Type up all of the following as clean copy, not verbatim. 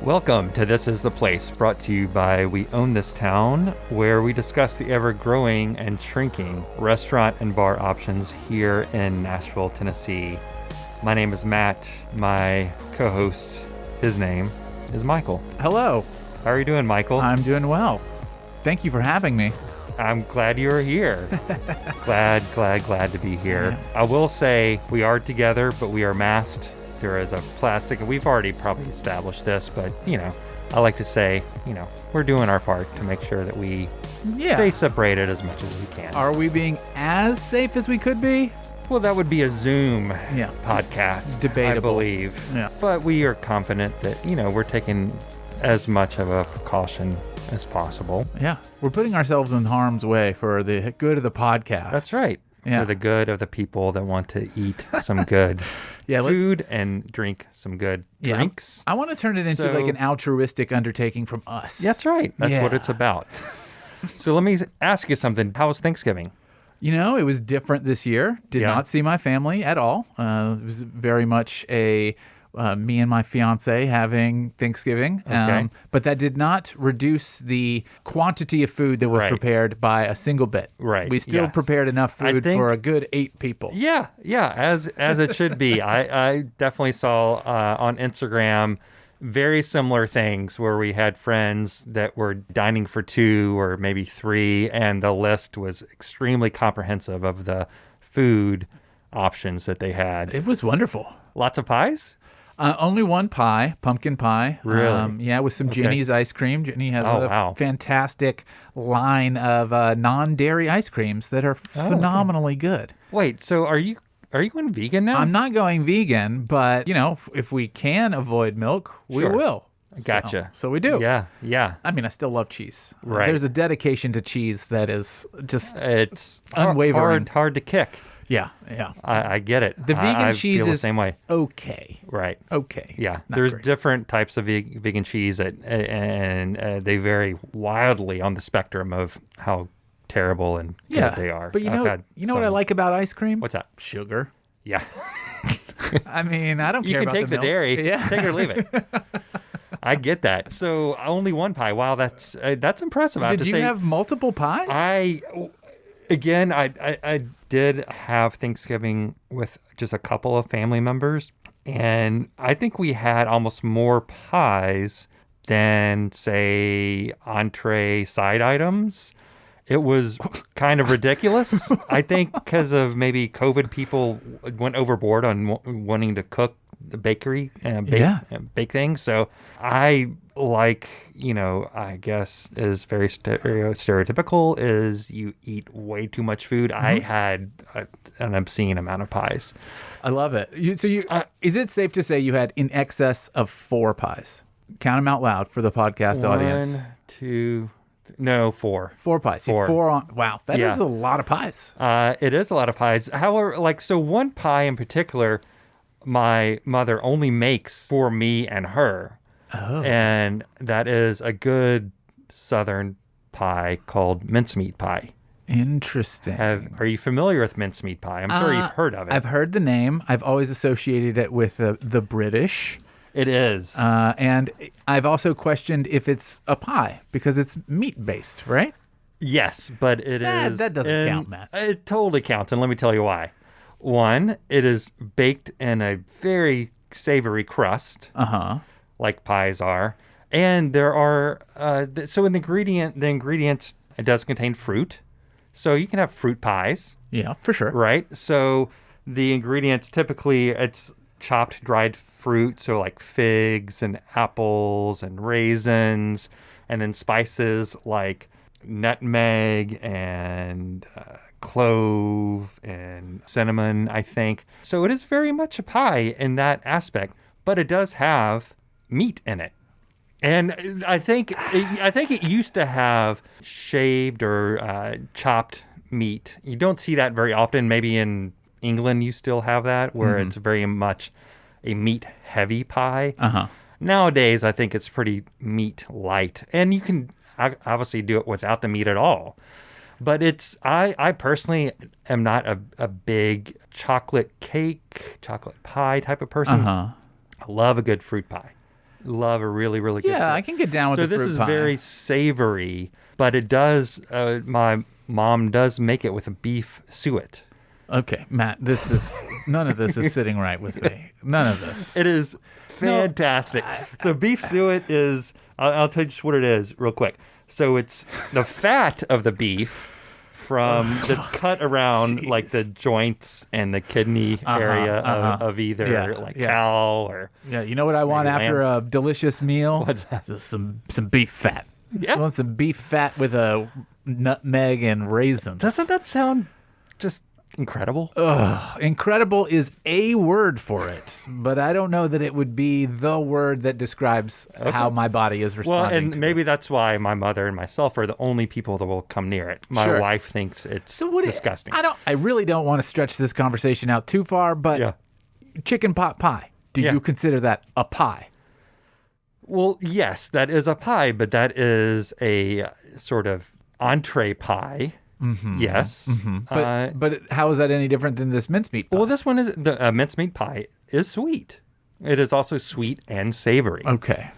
Welcome to This Is the Place, brought to you by We Own This Town, where we discuss the ever-growing and shrinking restaurant and bar options here in Nashville, Tennessee. My name is Matt. My co-host, his name is Michael. Hello. How are you doing, Michael? I'm doing well. Thank you for having me. I'm glad you're here. glad to be here. Yeah. I will say we are together, but we are masked. There is a plastic, and we've already probably established this, but, I like to say, we're doing our part to make sure that we stay separated as much as we can. Are we being as safe as we could be? Well, that would be a Zoom podcast, debatable. I believe. Yeah. But we are confident that, we're taking as much of a precaution as possible. Yeah. We're putting ourselves in harm's way for the good of the podcast. That's right. Yeah. For the good of the people that want to eat some good food and drink some good drinks. I want to turn it into like an altruistic undertaking from us. That's right. That's what it's about. So let me ask you something. How was Thanksgiving? It was different this year. Did not see my family at all. It was very much me and my fiance having Thanksgiving. Okay. But that did not reduce the quantity of food that was prepared by a single bit. Right. We still prepared enough food for a good 8 people. Yeah, as it should be. I definitely saw on Instagram very similar things where we had friends that were dining for 2 or maybe 3, and the list was extremely comprehensive of the food options that they had. It was wonderful. Lots of pies? Only one pie, pumpkin pie. Really? With some Jenny's ice cream. Jenny has a fantastic line of non-dairy ice creams that are phenomenally good. Wait, so are you going vegan now? I'm not going vegan, but, if we can avoid milk, we will. Gotcha. So we do. Yeah. I mean, I still love cheese. Right. There's a dedication to cheese that is just it's unwavering. Hard to kick. Yeah. I get it. The vegan cheese feel is the same way. Okay. Right. Okay. Yeah. There's different types of vegan cheese, and they vary wildly on the spectrum of how terrible and good they are. But you know what I like about ice cream? What's that? Sugar. Yeah. I mean, I don't care about You can take the dairy. Yeah. Take it or leave it. I get that. So only one pie. Wow, that's impressive. Did you have multiple pies? I did have Thanksgiving with just a couple of family members, and I think we had almost more pies than, say, entree side items. It was kind of ridiculous. I think because of maybe COVID, people went overboard on wanting to cook the bakery and bake things. So I I guess is very stereotypical is you eat way too much food. Mm-hmm. I had an obscene amount of pies. I love it. Is it safe to say you had in excess of 4 pies? Count them out loud for the podcast audience. 4. 4 pies. 4 wow, that is a lot of pies. It is a lot of pies. However, one pie in particular, my mother only makes for me and her. Oh. And that is a good Southern pie called mincemeat pie. Interesting. Are you familiar with mincemeat pie? I'm sure you've heard of it. I've heard the name. I've always associated it with the British. It is. And I've also questioned if it's a pie because it's meat-based, right? Yes, but it is. That doesn't count, Matt. It totally counts, and let me tell you why. 1, it is baked in a very savory crust. Uh-huh. Like pies are. And there are, so in the ingredients, it does contain fruit. So you can have fruit pies. Yeah, for sure. Right? So the ingredients, typically it's chopped dried fruit. So like figs and apples and raisins. And then spices like nutmeg and clove and cinnamon, I think. So it is very much a pie in that aspect. But it does have meat in it. And I think it used to have shaved or chopped meat. You don't see that very often. Maybe in England you still have that, where it's very much a meat-heavy pie. Uh-huh. Nowadays, I think it's pretty meat-light. And you can obviously do it without the meat at all. But I personally am not a big chocolate cake, chocolate pie type of person. Uh-huh. I love a good fruit pie. love a really, really good fruit. I can get down with the fruit pie. So this is very savory, but it does, my mom does make it with a beef suet. Okay, Matt, none of this is sitting right with me. None of this. It is fantastic. So beef suet is, I'll tell you just what it is real quick. So it's the fat of the beef that's cut around like the joints and the kidney area of either cow or you know what I want after a delicious meal? What's that? Just some beef fat. Yeah. Just want some beef fat with a nutmeg and raisins. Doesn't that sound just incredible? Incredible is a word for it, but I don't know that it would be the word that describes how my body is responding. Well, and maybe that's why my mother and myself are the only people that will come near it. My wife thinks it's disgusting. I really don't want to stretch this conversation out too far, but chicken pot pie. Do you consider that a pie? Well, yes, that is a pie, but that is a sort of entree pie. Mm-hmm. Yes. Mm-hmm. But how is that any different than this mincemeat pie? Well, this one is the mincemeat pie is sweet. It is also sweet and savory. Okay.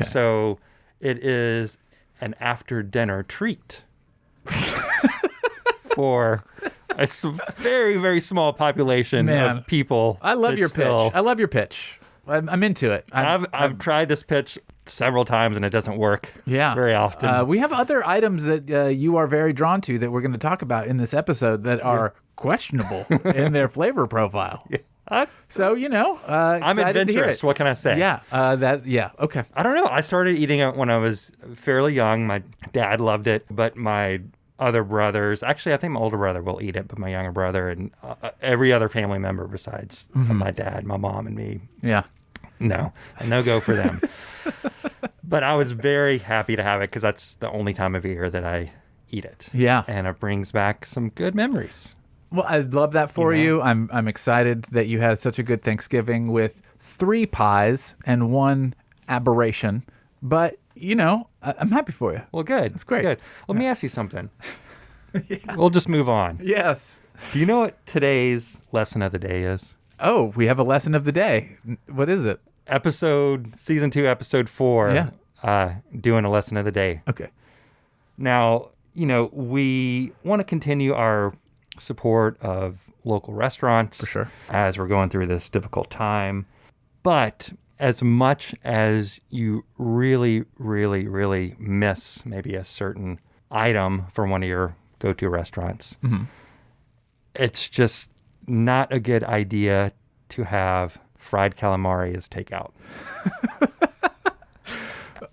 So it is an after dinner treat for a very, very small population of people. I love your pitch. I'm into it. I've tried this pitch several times and it doesn't work very often. We have other items that you are very drawn to that we're going to talk about in this episode that are questionable in their flavor profile. So, I'm adventurous. What can I say? Okay. I don't know. I started eating it when I was fairly young. My dad loved it, but my other brothers, actually, I think my older brother will eat it, but my younger brother and every other family member besides my dad, my mom, and me. Yeah. No go for them. But I was very happy to have it because that's the only time of year that I eat it. Yeah. And it brings back some good memories. Well, I love that for you. I'm excited that you had such a good Thanksgiving with 3 pies and 1 aberration. But, I'm happy for you. Well, good. It's great. Good. Let me ask you something. We'll just move on. Yes. Do you know what today's lesson of the day is? Oh, we have a lesson of the day. What is it? Season 2, episode 4. Yeah. Doing a lesson of the day. Okay. Now, we want to continue our support of local restaurants. For sure. As we're going through this difficult time. But as much as you really, really, really miss maybe a certain item from one of your go-to restaurants, it's just not a good idea to have fried calamari as takeout.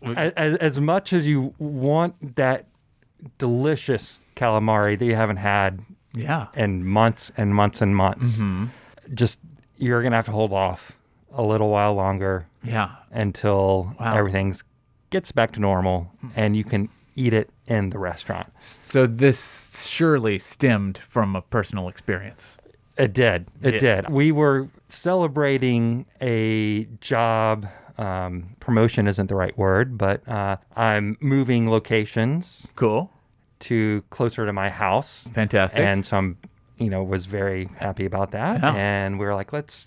as much as you want that delicious calamari that you haven't had in months and months and months, just you're going to have to hold off a little while longer until everything gets back to normal and you can eat it in the restaurant. So this surely stemmed from a personal experience. It did. It did. We were celebrating a job. Promotion isn't the right word, but I'm moving locations. Cool. To closer to my house. Fantastic. And so I'm, was very happy about that. Yeah. And we were like, let's,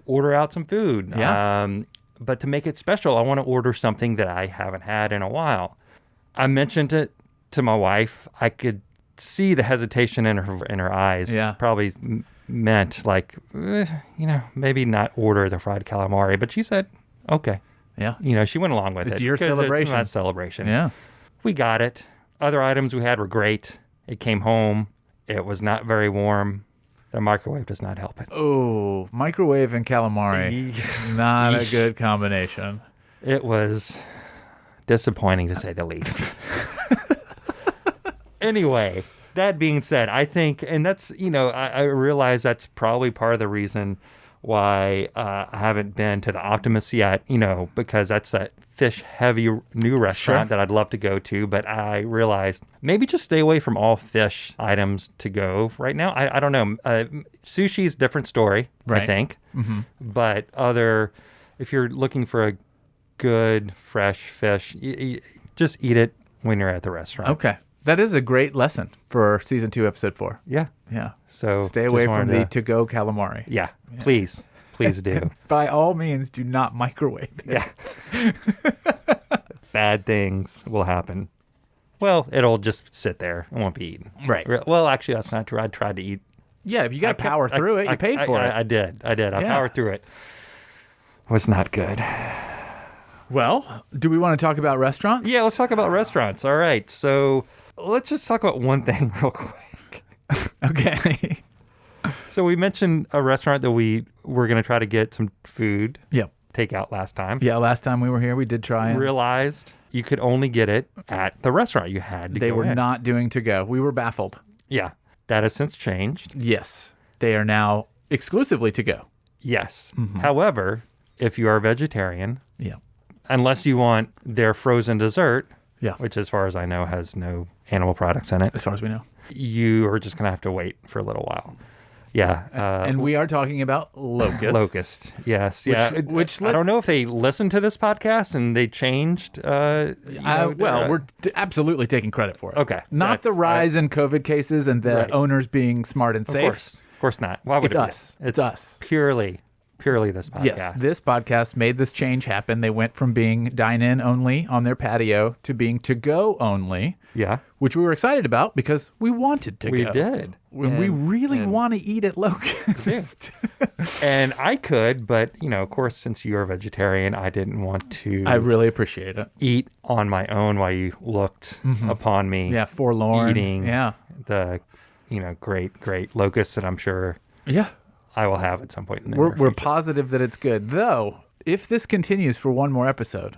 order out some food. Yeah. But to make it special, I want to order something that I haven't had in a while. I mentioned it to my wife. I could see the hesitation in her eyes. Yeah. Probably meant like, maybe not order the fried calamari. But she said, okay. Yeah. She went along with it. It's your celebration. It's my celebration. Yeah. We got it. Other items we had were great. It came home. It was not very warm. The microwave does not help it. Oh, microwave and calamari. Not a good combination. It was disappointing to say the least. Anyway, that being said, I think, and that's, I realize that's probably part of the reason why I haven't been to the Optimist yet, because that's that fish-heavy new restaurant that I'd love to go to. But I realized maybe just stay away from all fish items to go right now. I don't know. Sushi's a different story, I think. Mm-hmm. But if you're looking for a good, fresh fish, just eat it when you're at the restaurant. Okay. That is a great lesson for season 2, episode 4. Yeah. Yeah. So stay away from the to-go calamari. Yeah. Please. Please do. By all means, do not microwave it. Yeah. Bad things will happen. Well, it'll just sit there. It won't be eaten. Right. Well, actually, that's not true. I tried to eat. Yeah, if you got to power through it. You paid for it. I did. I Yeah. powered through it. Was not good. Well, do we want to talk about restaurants? Yeah, let's talk about restaurants. All right. So let's just talk about one thing real quick. Okay. So we mentioned a restaurant that we were going to try to get some food Yep. takeout last time. Yeah, last time we were here, we did try and Realized you could only get it at the restaurant. You had to they go were in. not doing to go. We were baffled. Yeah. That has since changed. Yes. They are now exclusively to go. Yes. Mm-hmm. However, if you are a vegetarian, Yeah. unless you want their frozen dessert, Yeah. which as far as I know has no animal products in it, As far as we know. you are just going to have to wait for a little while. Yeah. And we are talking about locusts. Locust. Yes. which I don't know if they listened to this podcast and they changed. We're absolutely taking credit for it. Okay. Not the rise in COVID cases and the Right. owners being smart and safe. Of course not. Why would It's it be? us. It's us. Purely this podcast. Yes, this podcast made this change happen. They went from being dine-in only on their patio to being to-go only, Yeah. which we were excited about because we wanted to We go. did. We really want to eat at Locust. And I could, but, of course, since you're a vegetarian, I didn't want to I really appreciate it. eat on my own while you looked upon me Yeah, forlorn. eating Yeah. the, great locusts that I'm sure Yeah. I will have at some point in the We're near future. positive that it's good. Though, if this continues for one more episode,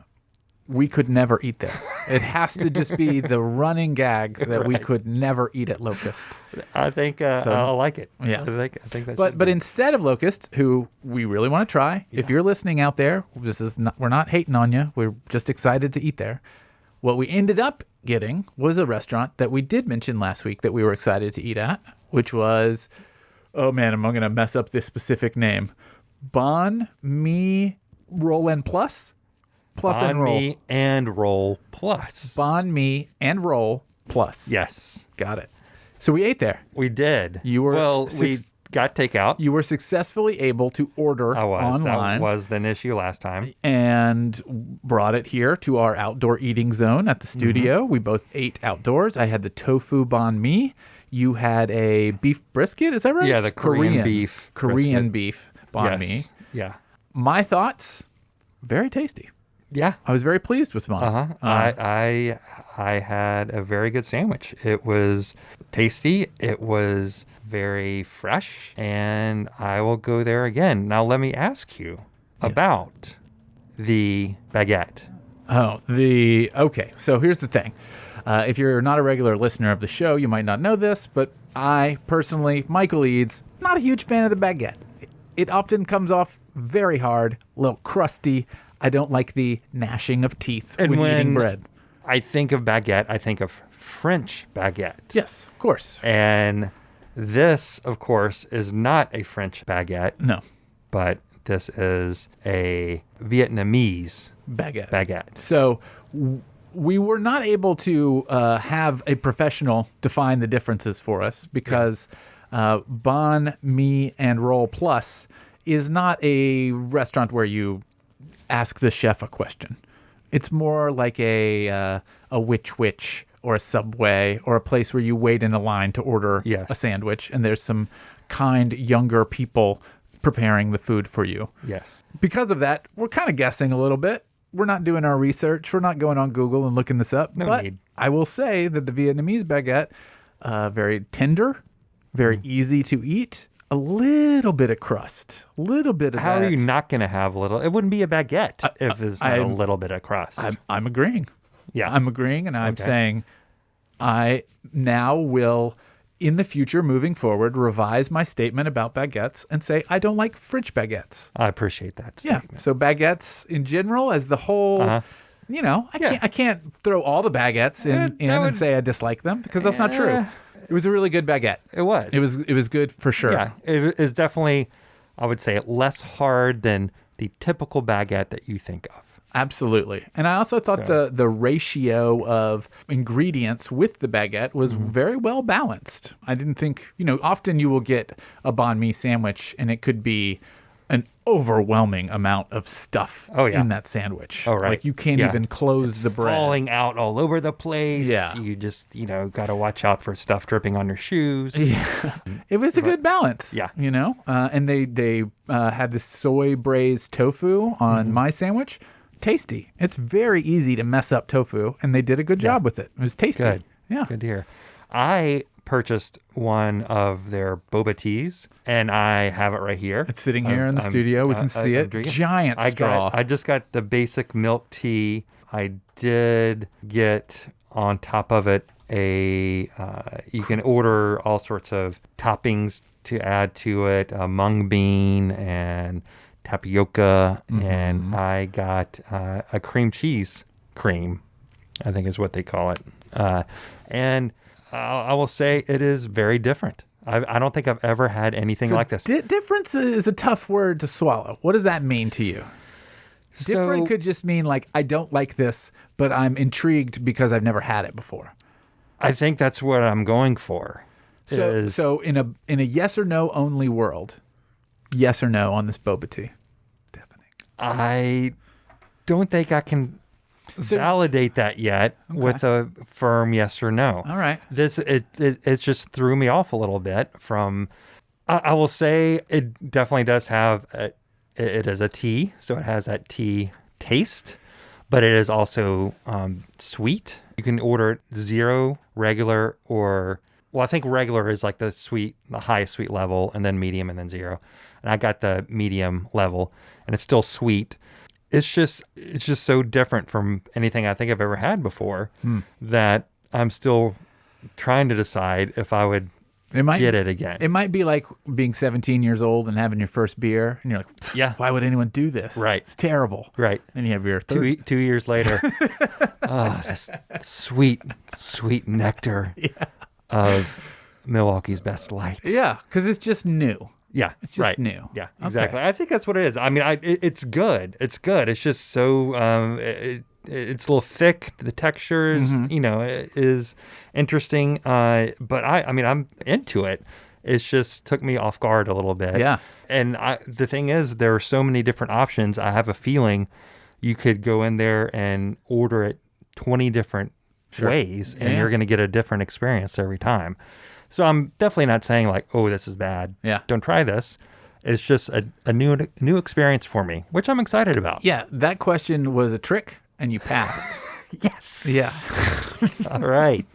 we could never eat there. It has to just be the running gag that we Right. could never eat at Locust. I think I like it. Yeah. I think that But instead of Locust, who we really want to try, if you're listening out there, we're not hating on you. We're just excited to eat there. What we ended up getting was a restaurant that we did mention last week that we were excited to eat at, which was, oh man, I'm going to mess up this specific name. Banh Mi Roll and Plus? Plus and Banh Roll. Mi and Roll Plus. Banh Mi and Roll Plus. Yes, Got it. So we ate there. we did. You were we got takeout. You were successfully able to order I was. online. That was an issue last time. And brought it here to our outdoor eating zone at the studio. We both ate outdoors. I had the tofu banh mi. You had a beef brisket. Is that right? Yeah, the Korean beef Korean brisket. beef banh mi. Yes. Yeah. My thoughts, very tasty. Yeah. I was very pleased with mine. I had a very good sandwich. It was tasty. It was very fresh, and I will go there again. Now let me ask you about the baguette. Okay. So here's the thing. If you're not a regular listener of the show, you might not know this, but I personally, Michael Eads, not a huge fan of the baguette. It often comes off very hard, a little crusty. I don't like the gnashing of teeth And when eating when- bread. I think of baguette, I think of French baguette. Yes, of course. And this, of course, is not a French baguette, No, but this is a Vietnamese baguette. baguette. So we were not able to have a professional define the differences for us because Banh Mi and Roll Plus is not a restaurant where you ask the chef a question. It's more like a Which or a Subway or a place where you wait in a line to order Yes. a sandwich, and there's some kind younger people preparing the food for you. Yes. Because of that, we're kind of guessing a little bit. We're not doing our research. We're not going on Google and looking this up. No but need. I will say that the Vietnamese baguette, very tender, very easy to eat, a little bit of crust, a little bit of How that. are you not going to have a little? It wouldn't be a baguette if it's not a I'm- little bit of crust. I'm agreeing. Yeah. I'm agreeing, and I'm Okay. saying I now will, in the future, moving forward, revise my statement about baguettes and say I don't like French baguettes. I appreciate that Yeah. statement. So baguettes in general, as the whole, I can't throw all the baguettes in that would- and say I dislike them because that's not true. It was a really good baguette. It was. It was good for sure. Yeah. It is definitely, I would say, less hard than the typical baguette that you think of. Absolutely. And I also thought the ratio of ingredients with the baguette was very well balanced. I didn't think, often you will get a banh mi sandwich and it could be an overwhelming amount of stuff in that sandwich. Oh, right. Like you can't even close the bread. Falling out all over the place. Yeah. You just, got to watch out for stuff dripping on your shoes. Yeah. It was a good balance. Yeah. And they had this soy braised tofu on my sandwich. Tasty. It's very easy to mess up tofu, and they did a good job with it. It was tasty. Good. Yeah. Good to hear. I purchased one of their Boba Teas, and I have it right here. It's sitting here in the studio. We can see it. Giant straw. I just got the basic milk tea. I did get on top of it you can order all sorts of toppings to add to it, mung bean and tapioca, and I got a cream cheese cream, I think is what they call it. And I will say it is very different. I don't think I've ever had anything like this. Difference is a tough word to swallow. What does that mean to you? Different could just mean like, I don't like this, but I'm intrigued because I've never had it before. I think that's what I'm going for. So in a yes or no only world, yes or no on this boba tea? I don't think I can validate that yet with a firm yes or no. All right. It just threw me off a little bit from. I will say it definitely does have it is a tea, so it has that tea taste, but it is also sweet. You can order it 0, regular, or I think regular is like the highest sweet level, and then medium, and then 0. And I got the medium level, and it's still sweet. It's just so different from anything I think I've ever had before that I'm still trying to decide if I would get it again. It might be like being 17 years old and having your first beer, and you're like, why would anyone do this? Right. It's terrible. Right. And you have your 2 years later, this sweet nectar of Milwaukee's Best Light. Yeah, because it's just new. Yeah, it's just new. Yeah, exactly. Okay. I think that's what it is. I mean, it's good. It's good. It's just so it's a little thick. The texture is, is interesting. But I'm into it. It's just took me off guard a little bit. Yeah. And the thing is, there are so many different options. I have a feeling you could go in there and order it 20 different ways, and you're going to get a different experience every time. So I'm definitely not saying like, oh, this is bad. Yeah. Don't try this. It's just a new experience for me, which I'm excited about. Yeah. That question was a trick, and you passed. Yes. Yeah. All right.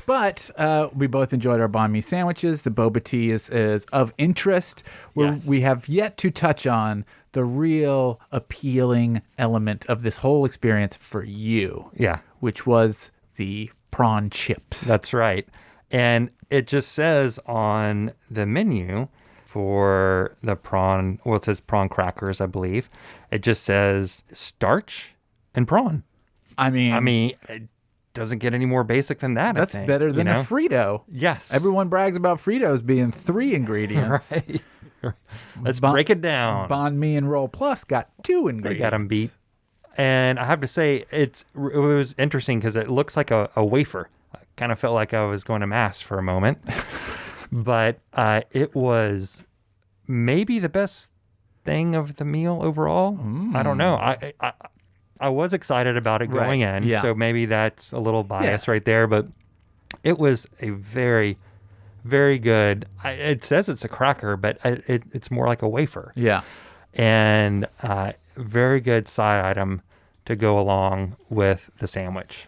But we both enjoyed our banh mi sandwiches. The boba tea is of interest. We have yet to touch on the real appealing element of this whole experience for you. Yeah. Which was the prawn chips. That's right. And it just says on the menu for the prawn, it says prawn crackers, I believe. It just says starch and prawn. I mean, it doesn't get any more basic than that. That's better than a Frito. Yes. Everyone brags about Fritos being 3 ingredients. Right. Let's break it down. Banh Mi and Roll Plus got 2 ingredients. They got them beat. And I have to say, it was interesting because it looks like a wafer. I kind of felt like I was going to mass for a moment. But it was maybe the best thing of the meal overall. I don't know. I was excited about it going in, so maybe that's a little bias right there. But it was a very, very good. It says it's a cracker, but it's more like a wafer. Yeah. And very good side item to go along with the sandwich.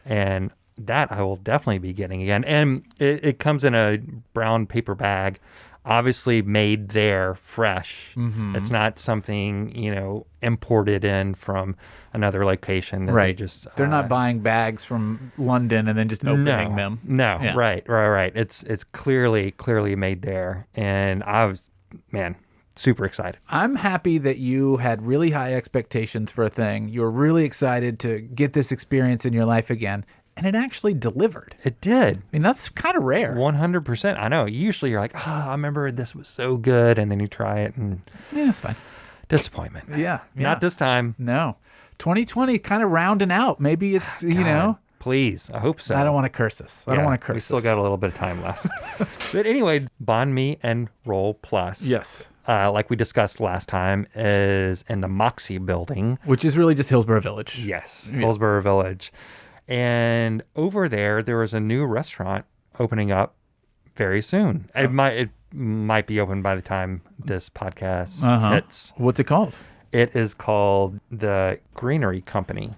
And that I will definitely be getting again. And it comes in a brown paper bag, obviously made there fresh. Mm-hmm. It's not something, imported in from another location. That right. They're not buying bags from London and then just opening them. No. Yeah. Right. It's clearly made there. And I was, super excited. I'm happy that you had really high expectations for a thing. You were really excited to get this experience in your life again, and it actually delivered. It did. I mean, that's kind of rare. 100%. I know. Usually you're like, I remember this was so good, and then you try it, and it's fine. Disappointment. Yeah. Not this time. No. 2020 kind of rounding out. Maybe it's, Please. I hope so. I don't want to curse us. I don't want to curse us. We still got a little bit of time left. But anyway, Banh Mi and Roll Plus. Yes. like we discussed last time, is in the Moxie building. Which is really just Hillsborough Village. Yes, Hillsborough Village. And over there is a new restaurant opening up very soon. It might be open by the time this podcast hits. What's it called? It is called the Greenery Company.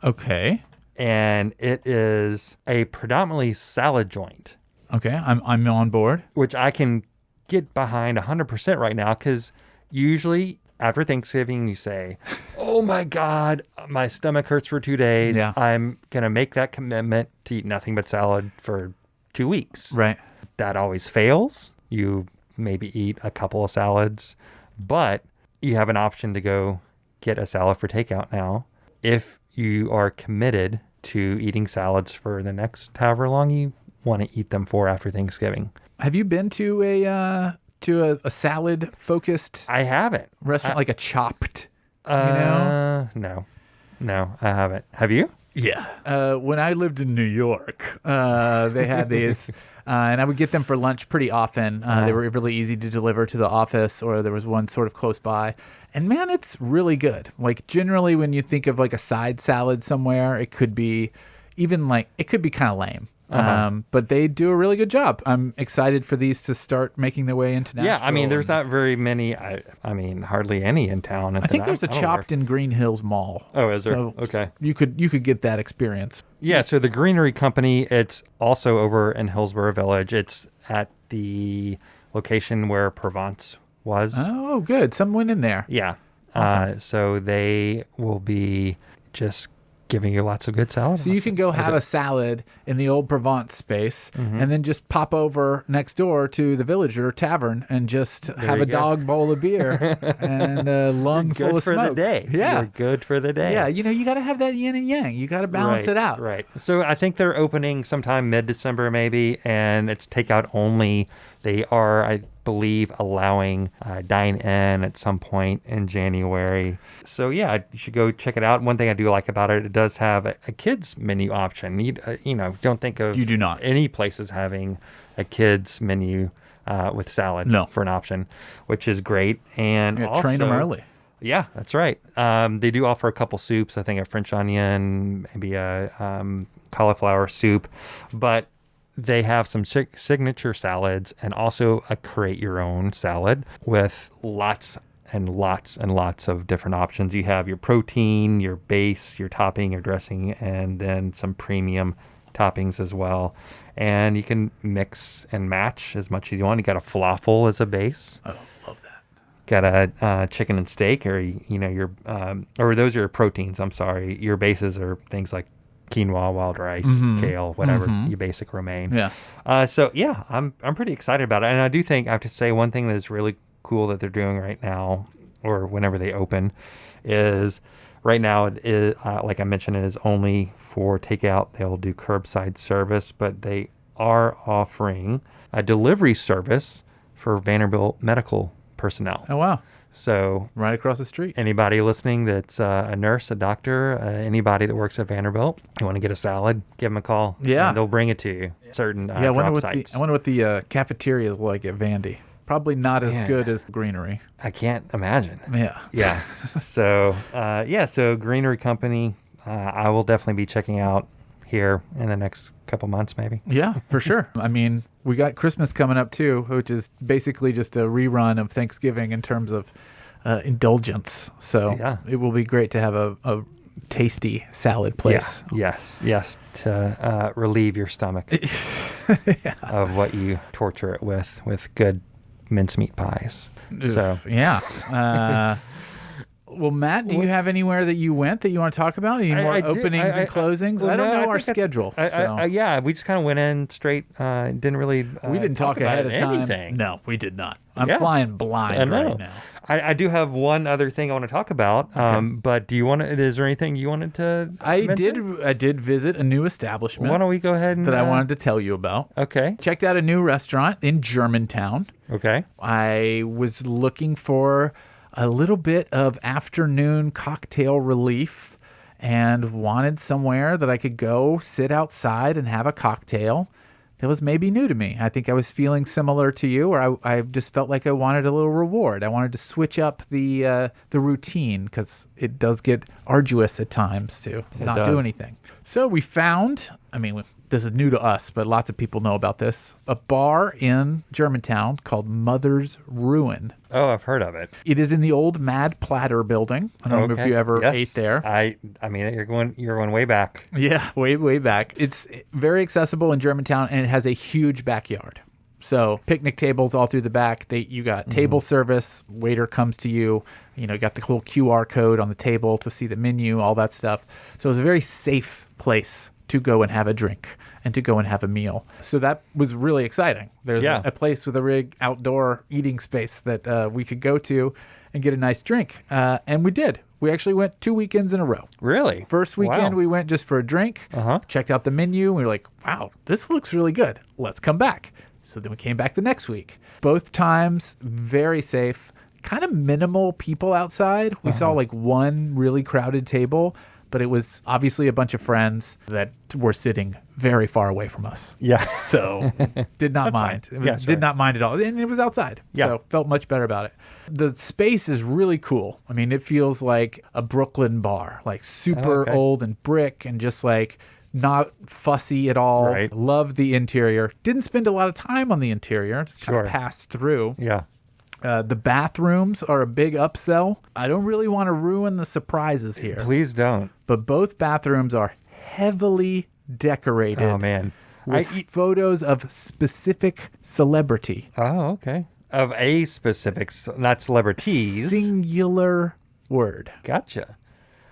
Okay. And it is a predominantly salad joint. Okay, I'm on board. Which I can get behind 100% right now, because usually after Thanksgiving you say, oh my God, my stomach hurts for 2 days. Yeah. I'm going to make that commitment to eat nothing but salad for 2 weeks. Right. That always fails. You maybe eat a couple of salads, but you have an option to go get a salad for takeout now if you are committed to eating salads for the next however long you want to eat them for after Thanksgiving. Have you been to a salad focused I haven't. restaurant, like a Chopped? No, I haven't. Have you? Yeah. When I lived in New York, they had these, and I would get them for lunch pretty often. They were really easy to deliver to the office, or there was one sort of close by. And man, it's really good. Like generally when you think of like a side salad somewhere, it could be kind of lame. But they do a really good job. I'm excited for these to start making their way into Nashville. Yeah, I mean, there's not very many. I mean, hardly any in town. I think there's a Chopped in Green Hills Mall. Oh, is there? So okay. You could get that experience. Yeah, so the Greenery Company, it's also over in Hillsborough Village. It's at the location where Provence was. Oh, good. Someone in there. Yeah. Awesome. So they will be just giving you lots of good salad. So you can go have a salad in the old Provence space and then just pop over next door to the Villager Tavern and just have a dog bowl of beer and a lung full of smoke. Good for the day. Yeah. You're good for the day. Yeah, you got to have that yin and yang. You got to balance it out. Right. So I think they're opening sometime mid-December maybe, and it's takeout only. They are, I believe, allowing dine-in at some point in January. So yeah, you should go check it out. One thing I do like about it, it does have a kids menu option. You don't think of You do not. any places having a kids menu with salad for an option, which is great. And also, train them early. Yeah, that's right. They do offer a couple soups. I think a French onion, maybe a cauliflower soup, but they have some signature salads and also a create your own salad with lots and lots and lots of different options. You have your protein, your base, your topping, your dressing, and then some premium toppings as well. And you can mix and match as much as you want. You got a falafel as a base. Oh, love that. Got a chicken and steak, or your or those are your proteins. I'm sorry, your bases are things like quinoa, wild rice, kale, whatever, your basic romaine. Yeah. So yeah, I'm pretty excited about it, and I do think I have to say one thing that is really cool that they're doing right now, or whenever they open, is right now it is like I mentioned, it is only for takeout. They'll do curbside service, but they are offering a delivery service for Vanderbilt medical personnel. Oh wow. So right across the street. Anybody listening that's a nurse, a doctor, anybody that works at Vanderbilt, you want to get a salad, give them a call. Yeah. And they'll bring it to you. Certain I wonder drop what sites. I wonder what the cafeteria is like at Vandy. Probably not as good as Greenery. I can't imagine. Yeah. Yeah. So, so Greenery Company, I will definitely be checking out here in the next couple months, maybe. Yeah, for sure. I mean, we got Christmas coming up too, which is basically just a rerun of Thanksgiving in terms of indulgence. So it will be great to have a tasty salad place. Yeah. Yes. To relieve your stomach of what you torture it with good mincemeat pies. So yeah. Well, Matt, do you have anywhere that you went that you want to talk about? Any more openings and closings? I don't know our schedule. Yeah, we just kind of went in straight. Didn't really. We didn't talk ahead of time. Anything. No, we did not. I'm flying blind right now. I do have one other thing I want to talk about. Okay. But do you want to? Is there anything you wanted to? I did visit a new establishment. Why don't we go ahead and that I wanted to tell you about? Okay. Checked out a new restaurant in Germantown. Okay. I was looking for a little bit of afternoon cocktail relief and wanted somewhere that I could go sit outside and have a cocktail. that was maybe new to me. I think I was feeling similar to you, or I just felt like I wanted a little reward. I wanted to switch up the routine because it does get arduous at times to not do anything. So we found, this is new to us, but lots of people know about this, a bar in Germantown called Mother's Ruin. Oh, I've heard of it. It is in the old Mad Platter building. I don't know if you ever ate there. You're going way back. Yeah, way back. It's very accessible in Germantown, and it has a huge backyard. So picnic tables all through the back. You got table service. Waiter comes to you. You got the whole QR code on the table to see the menu, all that stuff. So it's a very safe place to go and have a drink and to go and have a meal. So that was really exciting. There's a place with a big outdoor eating space that we could go to and get a nice drink. And we did. We actually went 2 weekends in a row. Really? First weekend, we went just for a drink, checked out the menu. And we were like, wow, this looks really good. Let's come back. So then we came back the next week. Both times, very safe, kind of minimal people outside. We saw like one really crowded table, but it was obviously a bunch of friends that were sitting very far away from us. Yeah. So did not mind. Did not mind at all. And it was outside. Yeah. So felt much better about it. The space is really cool. It feels like a Brooklyn bar, like super old and brick and just like not fussy at all. Right. Loved the interior. Didn't spend a lot of time on the interior. Just kind of passed through. Yeah. The bathrooms are a big upsell. I don't really want to ruin the surprises here. Please don't. But both bathrooms are heavily decorated. Oh, man. With photos of specific celebrity. Oh, okay. Of a specific, not celebrities. Singular word. Gotcha.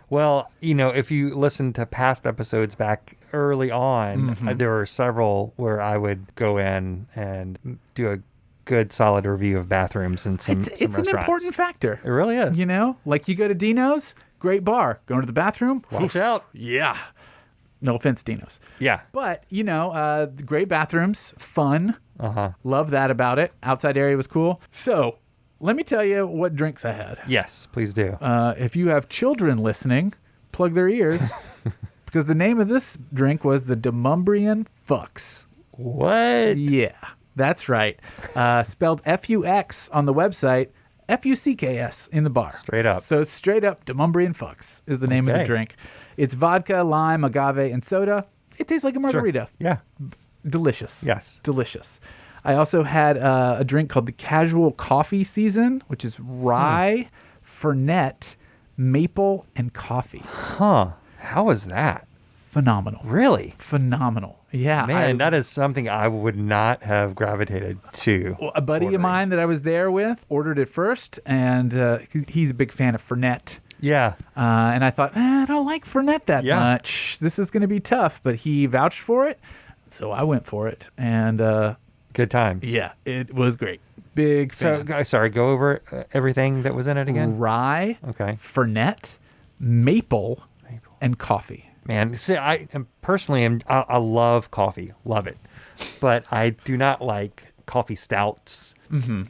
Well, if you listen to past episodes back early on, there were several where I would go in and do a good solid review of bathrooms and some It's an important factor. It really is. Like you go to Dino's, great bar. Going to the bathroom, watch out. Yeah. No offense, Dino's. Yeah. But, great bathrooms, fun. Love that about it. Outside area was cool. So let me tell you what drinks I had. Yes, please do. If you have children listening, plug their ears because the name of this drink was the Demumbrian Fucks. What? Yeah, that's right. Spelled F-U-X on the website, F-U-C-K-S in the bar. Straight up. So straight up, Demumbrian Fucks is the name of the drink. It's vodka, lime, agave, and soda. It tastes like a margarita. Sure. Yeah. Delicious. Yes. Delicious. I also had a drink called the Casual Coffee Season, which is rye, fernet, maple, and coffee. Huh. How was that? Phenomenal. Really? Phenomenal. Yeah. Man, that is something I would not have gravitated to. Well, a buddy of mine that I was there with ordered it first, and he's a big fan of fernet. Yeah. And I thought, I don't like fernet that much. This is going to be tough, but he vouched for it, so I went for it, and good times. yeah, it was great. Big fan. So, sorry, go over everything that was in it again. Rye, fernet, maple, and coffee. Man, see, I love coffee, love it, but I do not like coffee stouts.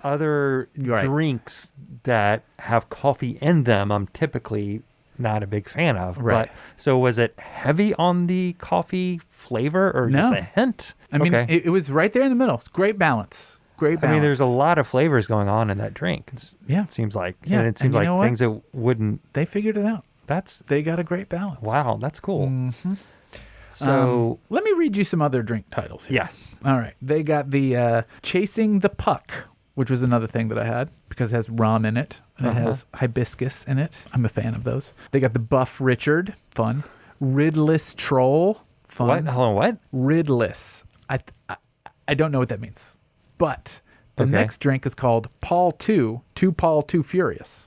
Other drinks that have coffee in them, I'm typically not a big fan of. Right. But, so was it heavy on the coffee flavor or just a hint? I mean, it was right there in the middle. It's great balance. Great balance. I mean, there's a lot of flavors going on in that drink. It seems like. Yeah. And it seems like things that wouldn't. They figured it out. They got a great balance. Wow, that's cool. So let me read you some other drink titles here. Yes. All right. They got the Chasing the Puck, which was another thing that I had because it has rum in it and it has hibiscus in it. I'm a fan of those. They got the Buff Richard, fun. Ridless Troll, fun. What? Hold on, what? Ridless. I don't know what that means, but the next drink is called Paul 2 Paul 2 Furious.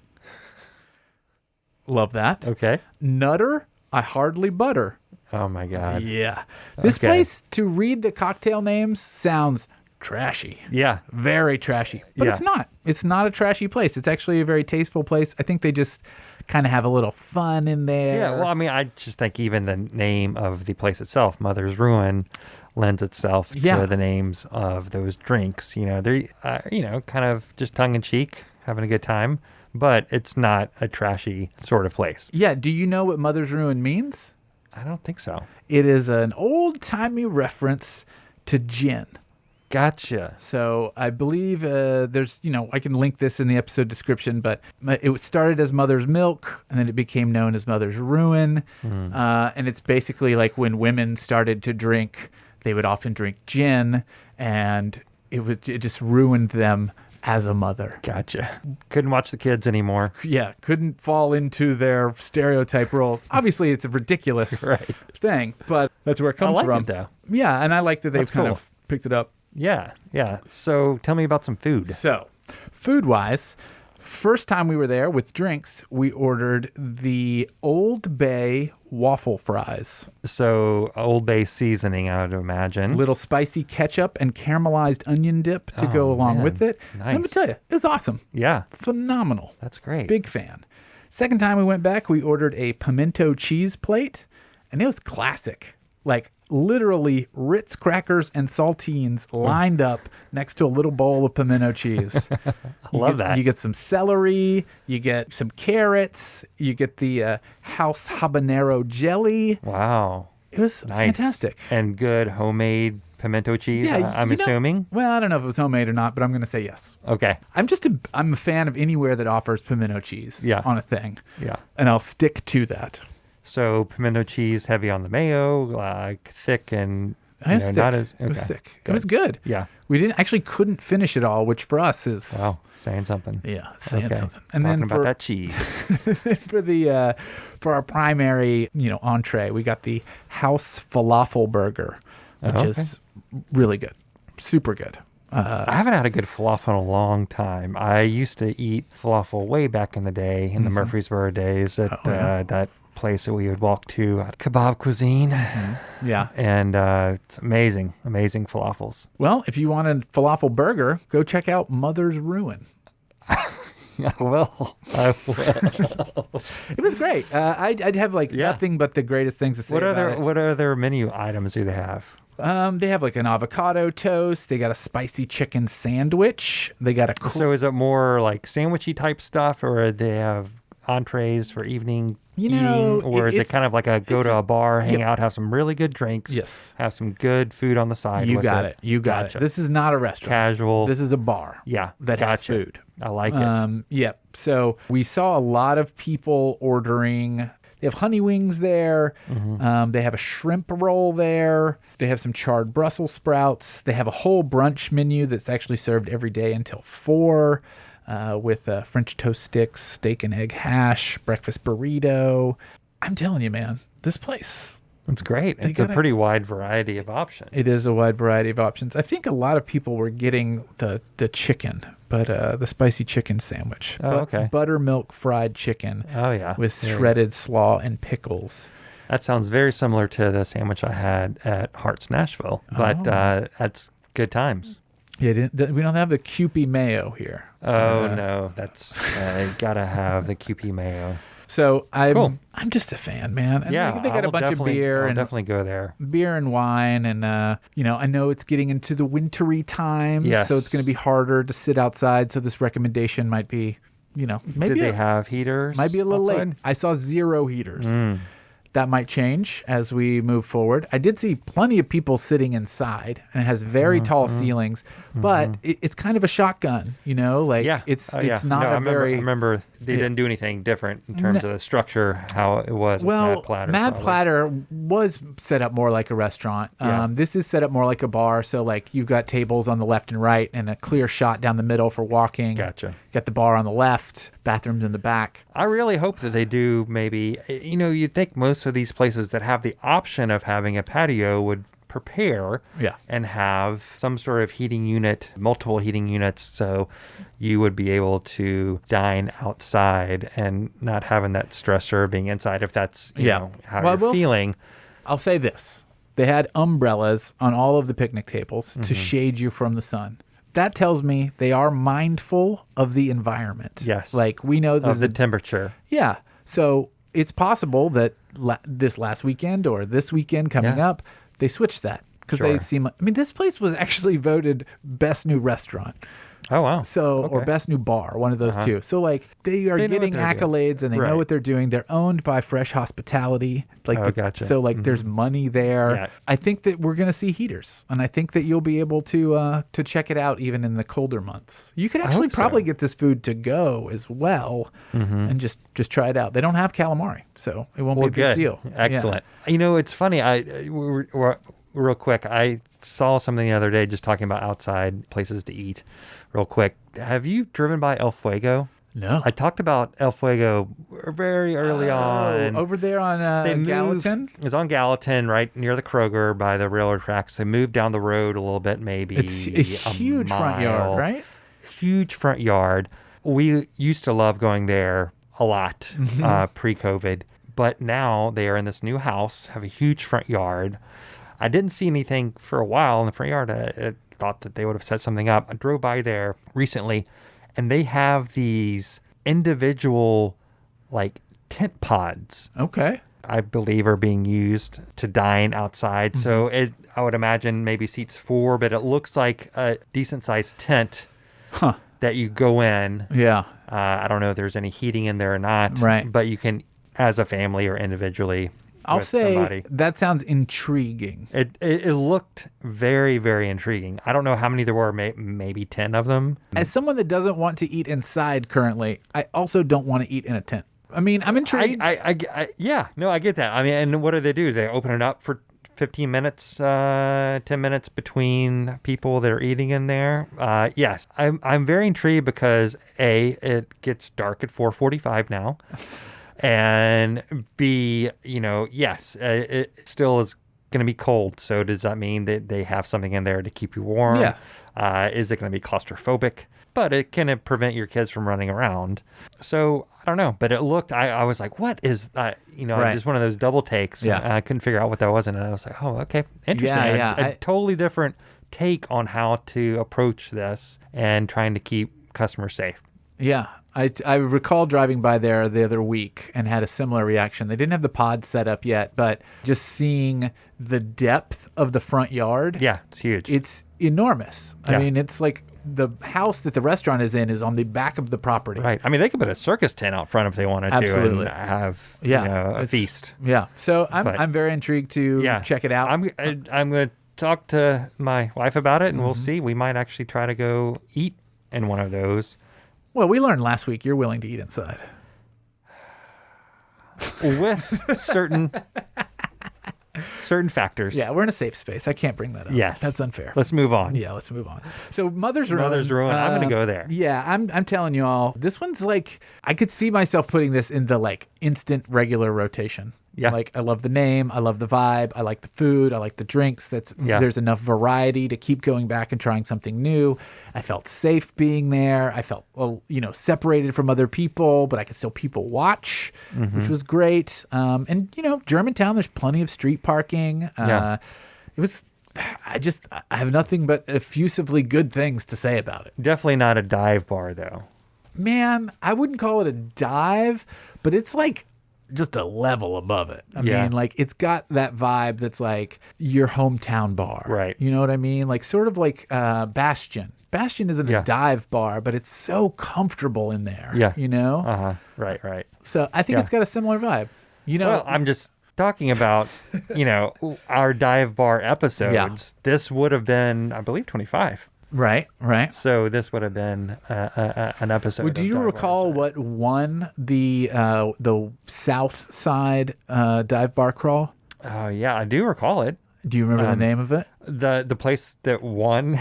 Love that. Okay. Nutter, I Hardly Butter. Oh my God. Yeah. This place, to read the cocktail names, sounds trashy. Yeah. Very trashy. But it's not. It's not a trashy place. It's actually a very tasteful place. I think they just kind of have a little fun in there. Yeah. Well, I mean, I just think even the name of the place itself, Mother's Ruin, lends itself to the names of those drinks. They're, kind of just tongue in cheek, having a good time. But it's not a trashy sort of place. Yeah. Do you know what Mother's Ruin means? I don't think so. It is an old-timey reference to gin. Gotcha. So I believe there's, I can link this in the episode description, but it started as Mother's Milk, and then it became known as Mother's Ruin. And it's basically like when women started to drink, they would often drink gin, and it just ruined them as a mother. Gotcha. Couldn't watch the kids anymore. Yeah, couldn't fall into their stereotype role. Obviously, it's a ridiculous thing, but that's where it comes from. I like it, though. Yeah, and I like that they've That's kind cool. of picked it up. Yeah. So tell me about some food. So, food-wise, first time we were there with drinks, we ordered the Old Bay waffle fries. So Old Bay seasoning, I would imagine. Little spicy ketchup and caramelized onion dip to go along with it. Nice. Let me tell you, it was awesome. Yeah. Phenomenal. That's great. Big fan. Second time we went back, we ordered a pimento cheese plate, and it was classic. Like, literally Ritz crackers and saltines lined up next to a little bowl of pimento cheese. I love that. You get some celery, you get some carrots, you get the house habanero jelly. Wow. It was fantastic. And good homemade pimento cheese, I'm assuming? Well, I don't know if it was homemade or not, but I'm going to say yes. Okay. I'm a fan of anywhere that offers pimento cheese on a thing. Yeah. And I'll stick to that. So pimento cheese, heavy on the mayo, like thick and It was thick. not as. Okay. It was thick. Good. It was good. Yeah. We couldn't finish it all, which for us is saying something. Yeah, saying something. And then about that cheese. for our primary, entree, we got the House Falafel Burger, which is really good, super good. I haven't had a good falafel in a long time. I used to eat falafel way back in the day, in the Murfreesboro days, at that place that we would walk to at Kebab Cuisine. Yeah. And it's amazing falafels. Well, if you want a falafel burger, go check out Mother's Ruin. I will. It was great. I'd have nothing but the greatest things to say about it. What other menu items do they have? They have like an avocado toast. They got a spicy chicken sandwich. They got a... So is it more like sandwichy type stuff, or do they have entrees for evening eating, or is it kind of like a go to a bar, hang out, have some really good drinks, have some good food on the side? You got it. This is not a restaurant. Casual. This is a bar. That has food. I like it. Yep. So we saw a lot of people ordering. They have honey wings there. They have a shrimp roll there. They have some charred Brussels sprouts. They have a whole brunch menu that's actually served every day until 4. With French toast sticks, steak and egg hash, breakfast burrito. I'm telling you, man, this place. It's great. It's a pretty wide variety of options. It is a wide variety of options. I think a lot of people were getting the chicken, but the spicy chicken sandwich. Buttermilk fried chicken. Oh, yeah. With shredded slaw and pickles. That sounds very similar to the sandwich I had at Hart's Nashville, but that's good times. Yeah, we don't have the Kewpie mayo here. Oh, no. That's gotta have the Kewpie mayo. So I'm just a fan, man. And they got a bunch of beer. I'll definitely go there. Beer and wine. And, I know it's getting into the wintry times, so it's going to be harder to sit outside. So this recommendation might be, maybe. Did they have heaters? Might be a little outside? late. I saw 0 heaters. That might change as we move forward. I did see plenty of people sitting inside, and it has very tall ceilings, but it's kind of a shotgun, it's not I remember they didn't do anything different in terms of the structure, how it was with Mad Platter. Mad Platter was set up more like a restaurant. This is set up more like a bar, so you've got tables on the left and right and a clear shot down the middle for walking. Gotcha. Got the bar on the left, bathrooms in the back. I really hope that they do maybe, you'd think most of these places that have the option of having a patio would prepare and have some sort of heating unit, multiple heating units, so you would be able to dine outside and not having that stressor being inside if that's how you're feeling. I'll say this. They had umbrellas on all of the picnic tables to shade you from the sun. That tells me they are mindful of the environment. Yes. We know of the temperature. Yeah. So it's possible that this last weekend or this weekend coming up, they switched that because they seem. This place was actually voted best new restaurant. Oh, wow. So, or Okay. best new bar, one of those two. So, like, they are They know what getting they're doing. accolades and they know Right. what they're doing. They're owned by Fresh Hospitality. Like, Oh, gotcha. So, like, there's money there. Yeah. I think that we're going to see heaters, and I think that you'll be able to check it out even in the colder months. You could actually hope so. probably get this food to go as well, and just try it out. They don't have calamari, so it won't be a big Good. deal. Excellent. You know, it's funny. Real quick, I saw something the other day just talking about outside places to eat. Real quick, have you driven by El Fuego? No. I talked about El Fuego very early on. Over there on They moved- Gallatin? It was on Gallatin, right near the Kroger by the railroad tracks. They moved down the road a little bit, maybe It's a huge front yard, mile. right? Huge front yard. We used to love going there a lot pre-COVID, but now they are in this new house, have a huge front yard. I didn't see anything for a while in the front yard. I thought that they would have set something up. I drove by there recently, and they have these individual, like, tent pods, Okay. I believe, are being used to dine outside. So I would imagine maybe seats 4, but it looks like a decent-sized tent that you go in. Yeah. I don't know if there's any heating in there or not. Right. But you can, as a family or individually, I'll with say somebody. that sounds intriguing. It looked very, very intriguing. I don't know how many there were, maybe 10 of them. As someone that doesn't want to eat inside currently, I also don't want to eat in a tent. I mean, I'm intrigued. Yeah, no, I get that. I mean, and what do? They open it up for 15 minutes, 10 minutes between people that are eating in there. Yes, I'm very intrigued because A, it gets dark at 4:45 now. And B, yes, it still is going to be cold. So does that mean that they have something in there to keep you warm? Yeah. Is it going to be claustrophobic? But it can prevent your kids from running around. So I don't know. But it looked, I was like, what is that? Right. Just one of those double takes. Yeah. And I couldn't figure out what that was. And I was like, oh, okay. Interesting. Yeah, A totally different take on how to approach this and trying to keep customers safe. Yeah. I recall driving by there the other week and had a similar reaction. They didn't have the pod set up yet, but just seeing the depth of the front yard. Yeah, it's huge. It's enormous. Yeah. I mean, it's like the house that the restaurant is in is on the back of the property. Right. I mean, they could put a circus tent out front if they wanted Absolutely. to and have a it's- feast. Yeah. So But- I'm very intrigued to check it out. I'm going to talk to my wife about it, and we'll see. We might actually try to go eat in one of those. Well, we learned last week you're willing to eat inside. With certain factors. Yeah, we're in a safe space. I can't bring that up. Yes. That's unfair. Let's move on. Yeah, let's move on. So Mother's Ruin. Mother's Ruin. I'm going to go there. Yeah, I'm telling you all, this one's like, I could see myself putting this in the like instant regular rotation. Yeah. Like, I love the name. I love the vibe. I like the food. I like the drinks. There's enough variety to keep going back and trying something new. I felt safe being there. I felt, separated from other people, but I could still people watch, which was great. And, Germantown, there's plenty of street parking. Yeah. It was, I have nothing but effusively good things to say about it. Definitely not a dive bar, though. Man, I wouldn't call it a dive, but it's like just a level above it. I mean, like, it's got that vibe that's like your hometown bar. Right. You know what I mean? Like, sort of like Bastion. Bastion isn't a dive bar, but it's so comfortable in there. Yeah. Uh-huh. Right. So I think it's got a similar vibe. Well, I'm just talking about, our dive bar episodes. Yeah. This would have been, I believe, 25. Right. So this would have been an episode. Do you recall what won the South Side dive bar crawl? Oh, yeah, I do recall it. Do you remember the name of it? The place that won.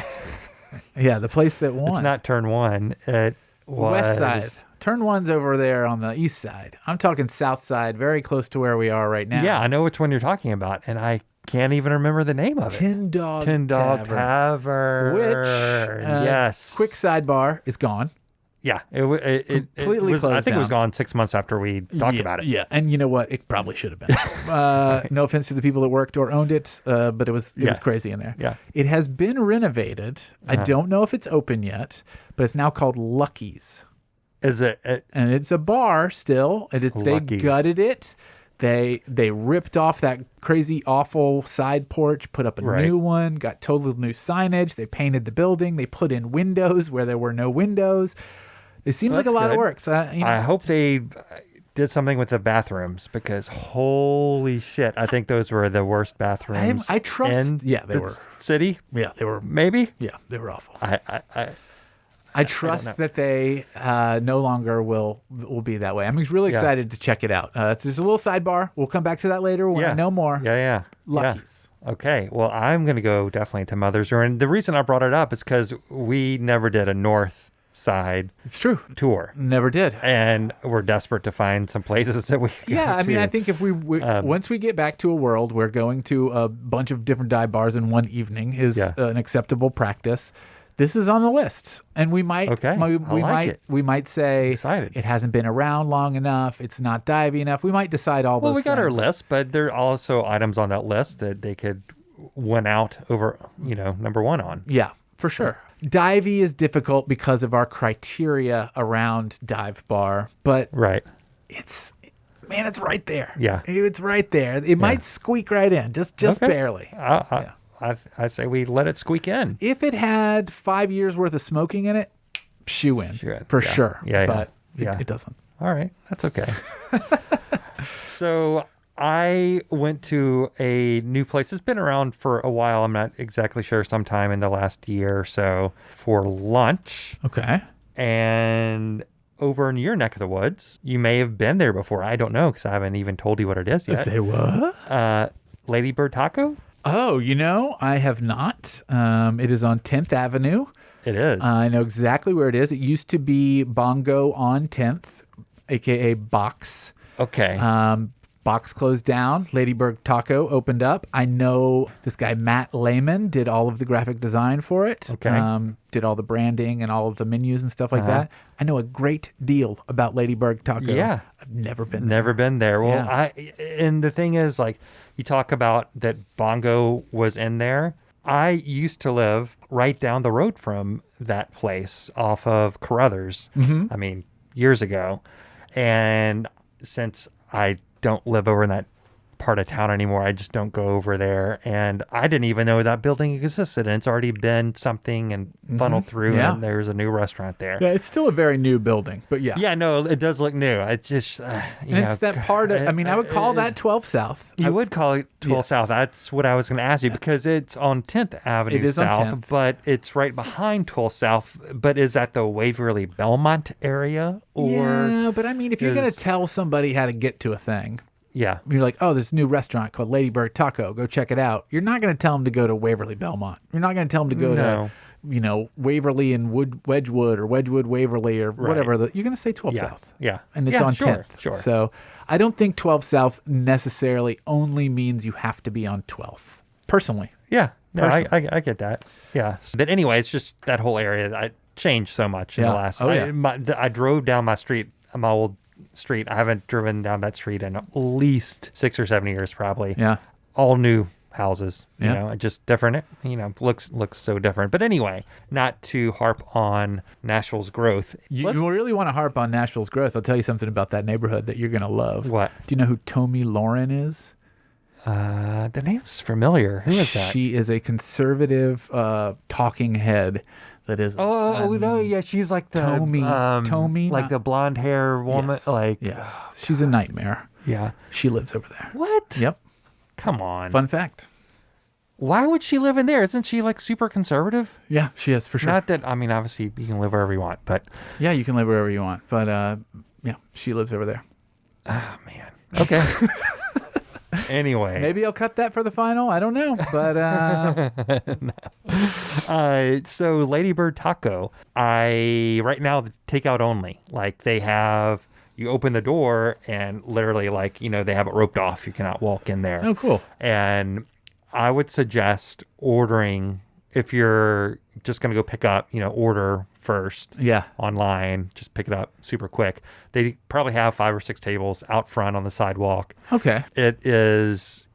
Yeah, the place that won. It's not Turn 1. It was West Side. Turn 1's over there on the east side. I'm talking South Side, very close to where we are right now. Yeah, I know which one you're talking about, and I can't even remember the name of it. Tin Dog Tavern. Which, yes. quick sidebar, is gone. Yeah, it Completely was, closed I think down. it was gone 6 months after we talked about it. Yeah, and you know what? It probably should have been. No offense to the people that worked or owned it, but it was crazy in there. Yeah. It has been renovated. I don't know if it's open yet, but it's now called Lucky's. Is it? And it's a bar still. They Lucky's. gutted it. They ripped off that crazy, awful side porch, put up a new one, got total new signage. They painted the building. They put in windows where there were no windows. It seems like a lot of work. So, I hope they did something with the bathrooms because holy shit, I think those were the worst bathrooms. I trust. Yeah, they were. City. Yeah, they were. Maybe. Yeah, they were awful. I trust that they no longer will be that way. I'm really excited to check it out. It's just a little sidebar. We'll come back to that later when I know more. Yeah. Lucky's. Yeah. Okay. Well, I'm going to go definitely to Mother's Ruin. And the reason I brought it up is because we never did a north side tour. Never did. And we're desperate to find some places that we can go I mean, I think if we once we get back to a world where going to a bunch of different dive bars in one evening is an acceptable practice, this is on the list, and we might we might say it hasn't been around long enough. It's not divey enough. We might decide all those. Well, we got things. our list, but there are also items on that list that they could win out over. Number one on. Yeah, for sure. Divey is difficult because of our criteria around dive bar, but it's right there. Yeah, it's right there. It might squeak right in, just barely. I say we let it squeak in. If it had 5 years worth of smoking in it, shoe in for sure. But it doesn't. All right, that's okay. So I went to a new place. It's been around for a while. I'm not exactly sure. Sometime in the last year or so for lunch. Okay. And over in your neck of the woods, you may have been there before. I don't know because I haven't even told you what it is yet. Say what? Ladybird Taco. Oh, I have not. It is on 10th Avenue. It is. I know exactly where it is. It used to be Bongo on 10th, a.k.a. Box. Okay. Box closed down. Ladybird Taco opened up. I know this guy, Matt Lehman, did all of the graphic design for it. Okay. Did all the branding and all of the menus and stuff like that. I know a great deal about Ladybird Taco. Yeah. I've never been there. Never been there. Well, and the thing is, you talk about that Bongo was in there. I used to live right down the road from that place off of Carruthers. Mm-hmm. I mean, years ago. And since I don't live over in that part of town anymore, I just don't go over there. And I didn't even know that building existed. And it's already been something and funneled through. Yeah. And there's a new restaurant there. Yeah, it's still a very new building, but yeah. Yeah, no, it does look new. It just, it's that part of, I would call that 12 South. You would call it 12 South. That's what I was going to ask you because it's on 10th Avenue it is South, on 10th. But it's right behind 12 South. But is that the Waverly Belmont area? Or yeah, but I mean, if you're going to tell somebody how to get to a thing, yeah, you're like, oh, there's a new restaurant called Ladybird Taco. Go check it out. You're not going to tell them to go to Waverly Belmont. You're not going to tell them to go to, Waverly and Wedgwood or Wedgwood Waverly or whatever. You're going to say 12 South. Yeah. And it's on 10th. Sure. So I don't think 12 South necessarily only means you have to be on 12th. Personally. Yeah. No, I get that. Yeah. But anyway, it's just that whole area that changed so much in the last. I drove down my old street. I haven't driven down that street in at least 6 or 7 years, probably. Yeah. All new houses, just different, looks so different. But anyway, not to harp on Nashville's growth. You really want to harp on Nashville's growth. I'll tell you something about that neighborhood that you're going to love. What? Do you know who Tommy Lauren is? The name's familiar. Who is that? She is a conservative talking head. That is. No, yeah, she's like the Tommy, like the blonde hair woman. Yes, she's a nightmare. Yeah, she lives over there. What? Yep. Come on. Fun fact. Why would she live in there? Isn't she like super conservative? Yeah, she is for sure. Not that obviously you can live wherever you want, but yeah, you can live wherever you want. But yeah, she lives over there. Oh man. Okay. Anyway, maybe I'll cut that for the final. I don't know, but no. So Ladybird Taco, right now the takeout only. Like they have, you open the door and literally they have it roped off. You cannot walk in there. Oh, cool. And I would suggest ordering if you're just going to go pick up. Order first. Yeah. Online, just pick it up super quick. They probably have 5 or 6 tables out front on the sidewalk. Okay. It is,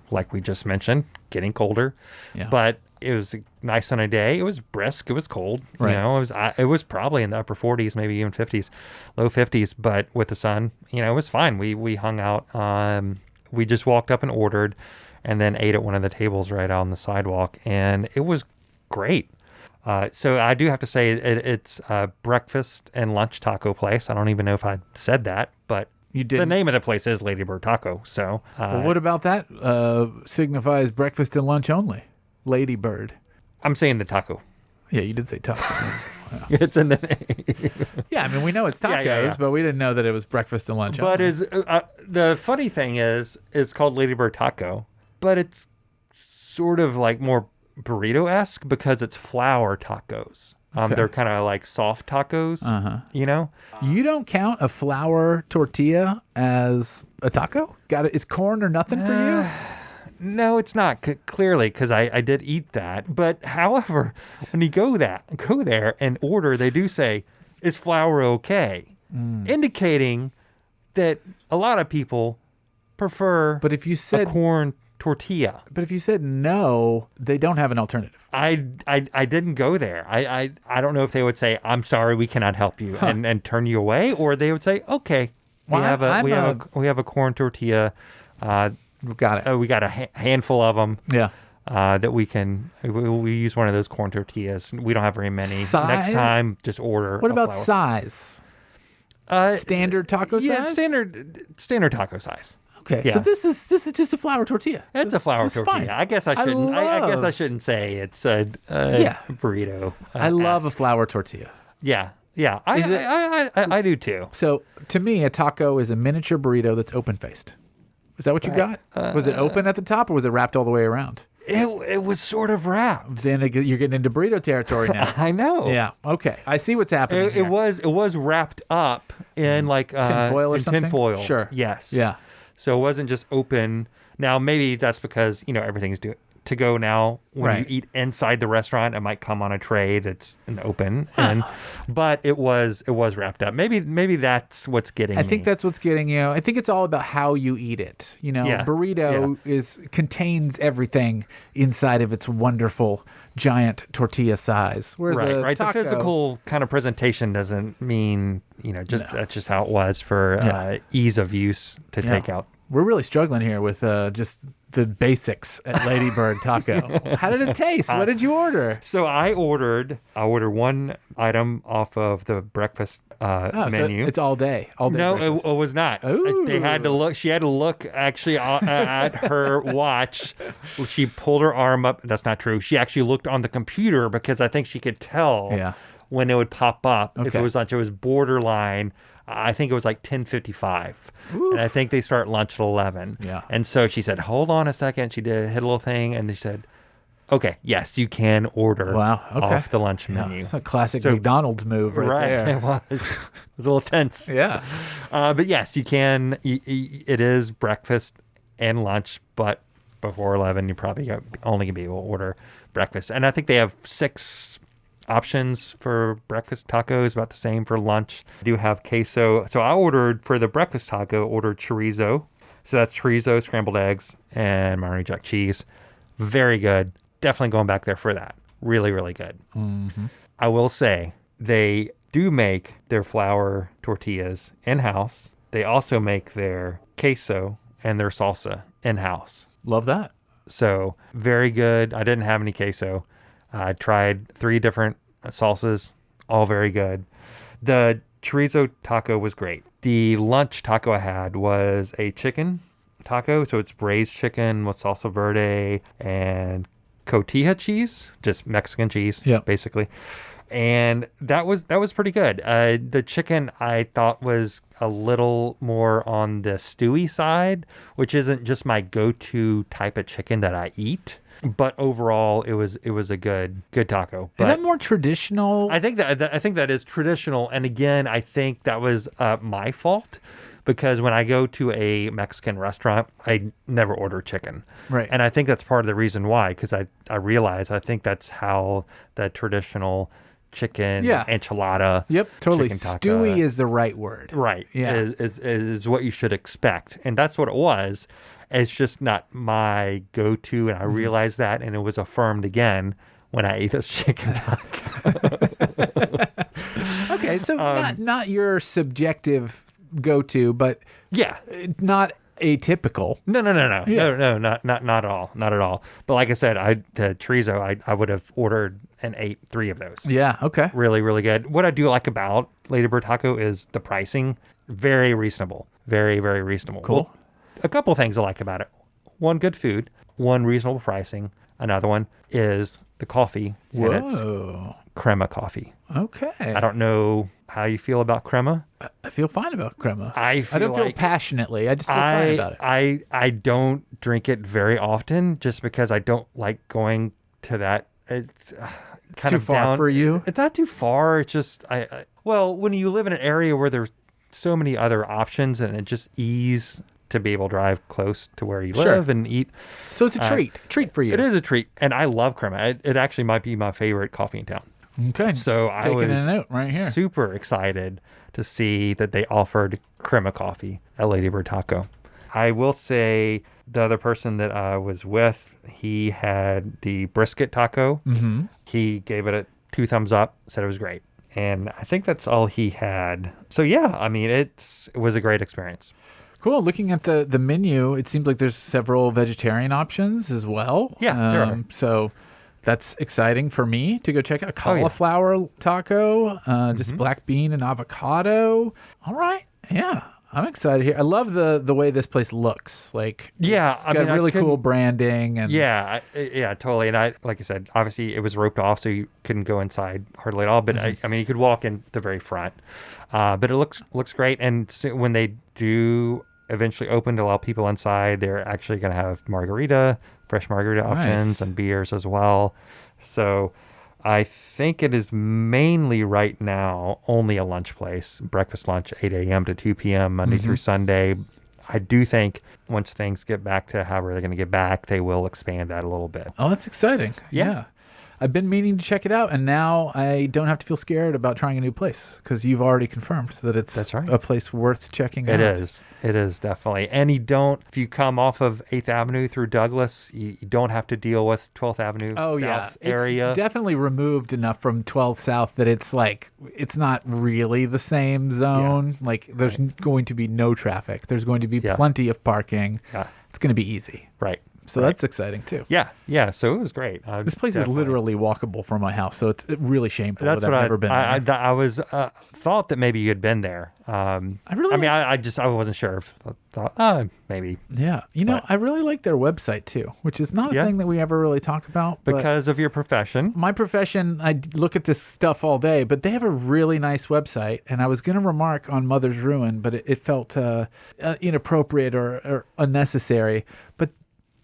like we just mentioned, getting colder. Yeah. But It was nice on a day. It was brisk. It was cold. Right. You know, it was probably in the upper 40s, maybe even 50s, low 50s. But with the sun, you know, it was fine. We hung out. We just walked up and ordered, and then ate at one of the tables right out on the sidewalk, and it was great. So I do have to say it's a breakfast and lunch taco place. I don't even know if I said that, but You did. the name of the place is Ladybird Taco. So Well, what about that? Signifies breakfast and lunch only. Ladybird. I'm saying the taco. Yeah, you did say taco. It's in the name. Yeah, I mean, we know it's tacos, Yeah. but we didn't know that it was breakfast and lunch But only. the funny thing is, it's called Ladybird Taco, but it's sort of like more burrito-esque because it's flour tacos. Okay. They're kind of like soft tacos, you know? You don't count a flour tortilla as a taco? Got it? It's corn or nothing for you? No, it's not, clearly, because I did eat that. But however, when you go there and order, they do say, is flour okay? Indicating that a lot of people prefer But if you a said corn tortilla. But if you said no, they don't have an alternative. I didn't go there. I don't know if they would say, I'm sorry, we cannot help you, and turn you away, or they would say, okay, Well, we have a corn tortilla. Got it. We got a handful of them. Yeah. That we use one of those corn tortillas. We don't have very many. Next time, just order. What a about flour. size? Standard taco size? Yeah, standard taco size. Okay, Yeah. so this is just a flour tortilla. It's a flour This is tortilla. fine. I guess I shouldn't. I guess I love- shouldn't say it's a burrito. I love a flour tortilla. Yeah. Is it- I do too. So to me, a taco is a miniature burrito that's open faced. Is that what you got? Was it open at the top or was it wrapped all the way around? It was sort of wrapped. Then you're getting into burrito territory now. I know. Yeah. Okay. I see what's happening. It was wrapped up in like Tinfoil or in something? tinfoil. Sure. Yes. Yeah. So it wasn't just open. Now maybe that's because everything's to go now. When Right. you eat inside the restaurant, it might come on a tray that's an open, but it was wrapped up. Maybe that's what's getting. I think that's what's getting you. I think it's all about how you eat it. Yeah. Burrito contains everything inside of its wonderful giant tortilla size. Whereas a right. taco, The physical kind of presentation doesn't mean that's just how it was for ease of use to take out. We're really struggling here with just the basics at Ladybird Taco. How did it taste? What did you order? So I ordered one item off of the breakfast menu. So it's all day. All day. No, breakfast. it was not. Ooh. They had to look. She had to look actually at her watch. She pulled her arm up. That's not true. She actually looked on the computer because I think she could tell when it would pop up. If Okay. it was lunch, it was borderline. I think it was like 10:55, and I think they start lunch at 11. Yeah. And so she said, "Hold on a second." She hit a little thing, and they said, "Okay, yes, you can order Wow, okay. off the lunch Yeah, menu." it's a classic McDonald's move right there. It was. It was a little tense. Yeah. But yes, you can. It is breakfast and lunch, but before 11, you probably only gonna be able to order breakfast. And I think they have 6 options for breakfast tacos, about the same for lunch. I do have queso. So I ordered for the breakfast taco, chorizo. So that's chorizo, scrambled eggs, and Monterey Jack cheese. Very good. Definitely going back there for that. Really, really good. Mm-hmm. I will say they do make their flour tortillas in-house. They also make their queso and their salsa in-house. Love that. So very good. I didn't have any queso. I tried 3 different salsas, all very good. The chorizo taco was great. The lunch taco I had was a chicken taco. So it's braised chicken with salsa verde and cotija cheese, just Mexican cheese, basically. And that was pretty good. The chicken I thought was a little more on the stewy side, which isn't just my go-to type of chicken that I eat. But overall, it was a good taco. But is that more traditional? I think that is traditional. And again, I think that was my fault because when I go to a Mexican restaurant, I never order chicken. Right. And I think that's part of the reason why, because I realize I think that's how the traditional chicken Yeah. enchilada. Yep, totally. chicken taka. Stewy is the right word. Right. Yeah. Is what you should expect. And that's what it was. It's just not my go-to, and I realized that, and it was affirmed again when I ate this chicken taco. Okay, so not your subjective go-to, but Yeah. not atypical. No, Yeah. no, not at all, not at all. But like I said, the chorizo, I would have ordered and ate 3 of those. Yeah, okay. Really, really good. What I do like about Ladybird Taco is the pricing. Very reasonable. Very, very reasonable. Cool. Well, a couple of things I like about it. One, good food. One, reasonable pricing. Another one is the coffee. And it's Whoa. crema coffee. Okay. I don't know how you feel about crema. I feel fine about crema. I don't feel like passionately. I just feel fine about it. I don't drink it very often just because I don't like going to that. It's kind too of far down. for you? It's not too far. It's just well, when you live in an area where there's so many other options and it just ease to be able to drive close to where you Sure. live and eat. So it's a treat for you. It is a treat, and I love crema. It actually might be my favorite coffee in town. Okay. So I Taking was a note right here. super excited to see that they offered crema coffee at Ladybird Taco. I will say the other person that I was with, he had the brisket taco. Mm-hmm. He gave it 2 thumbs up, said it was great. And I think that's all he had. So yeah, I mean, it was a great experience. Cool. Looking at the menu, it seems like there's several vegetarian options as well. Yeah, there are. So that's exciting for me to go check out. Oh, yeah. Cauliflower taco, just black bean and avocado. All right. Yeah. I'm excited here. I love the way this place looks. Like, Yeah, it's I got mean, really cool branding. And Yeah, totally. And like I said, obviously it was roped off, so you couldn't go inside hardly at all. But I mean, you could walk in the very front. But it looks great. And so when they do eventually open to allow people inside, they're actually going to have fresh margarita options Nice. and beers as well. So I think it is mainly right now only a lunch place, breakfast lunch, 8 a.m. to 2 p.m. Monday through Sunday. I do think once things get back to however they're going to get back, they will expand that a little bit. Oh, that's exciting. Yeah. I've been meaning to check it out, and now I don't have to feel scared about trying a new place because you've already confirmed that it's That's right. a place worth checking out. It is definitely. And if you come off of 8th Avenue through Douglas, you don't have to deal with 12th Avenue South area. It's definitely removed enough from 12 South that it's like, it's not really the same zone. Like, there's going to be no traffic. There's going to be plenty of parking. Yeah. It's going to be easy. Right. So that's exciting too. Yeah. So it was great. This place is literally walkable from my house, so it's really shameful That's that what I've never been there. I was thought that maybe you had been there. I wasn't sure. I thought maybe Yeah. I really like their website too, which is not a thing that we ever really talk about. But because of your profession. my profession, I look at this stuff all day, but they have a really nice website. And I was going to remark on Mother's Ruin, but it felt inappropriate or unnecessary. But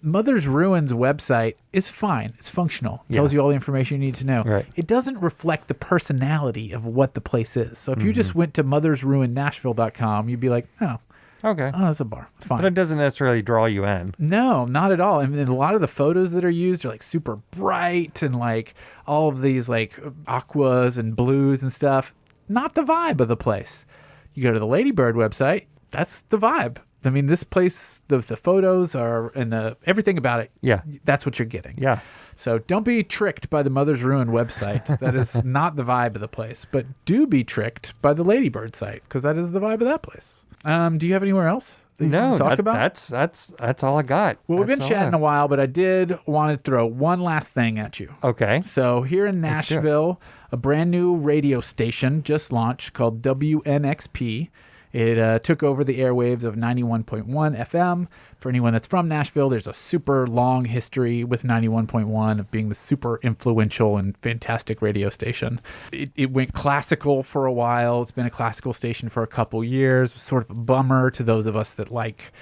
Mother's Ruin's website is fine. It's functional. It tells you all the information you need to know. Right. It doesn't reflect the personality of what the place is. So if you just went to mothersruinnashville.com, you'd be like, oh, Okay. that's a bar. It's fine. But it doesn't necessarily draw you in. No, not at all. And a lot of the photos that are used are like super bright and like all of these like aquas and blues and stuff. Not the vibe of the place. You go to the Ladybird website, that's the vibe. I mean, this place, the photos are and everything about it. Yeah. That's what you're getting. Yeah. So don't be tricked by the Mother's Ruin website. That is not the vibe of the place. But do be tricked by the Ladybird site because that is the vibe of that place. Do you have anywhere else that you want to talk about? That's all I got. Well, we've been That's all chatting a while, but I did want to throw one last thing at you. Okay. So here in Nashville, a brand new radio station just launched called WNXP. It took over the airwaves of 91.1 FM. For anyone that's from Nashville, there's a super long history with 91.1 of being the super influential and fantastic radio station. It went classical for a while. It's been a classical station for a couple years. It was sort of a bummer to those of us that like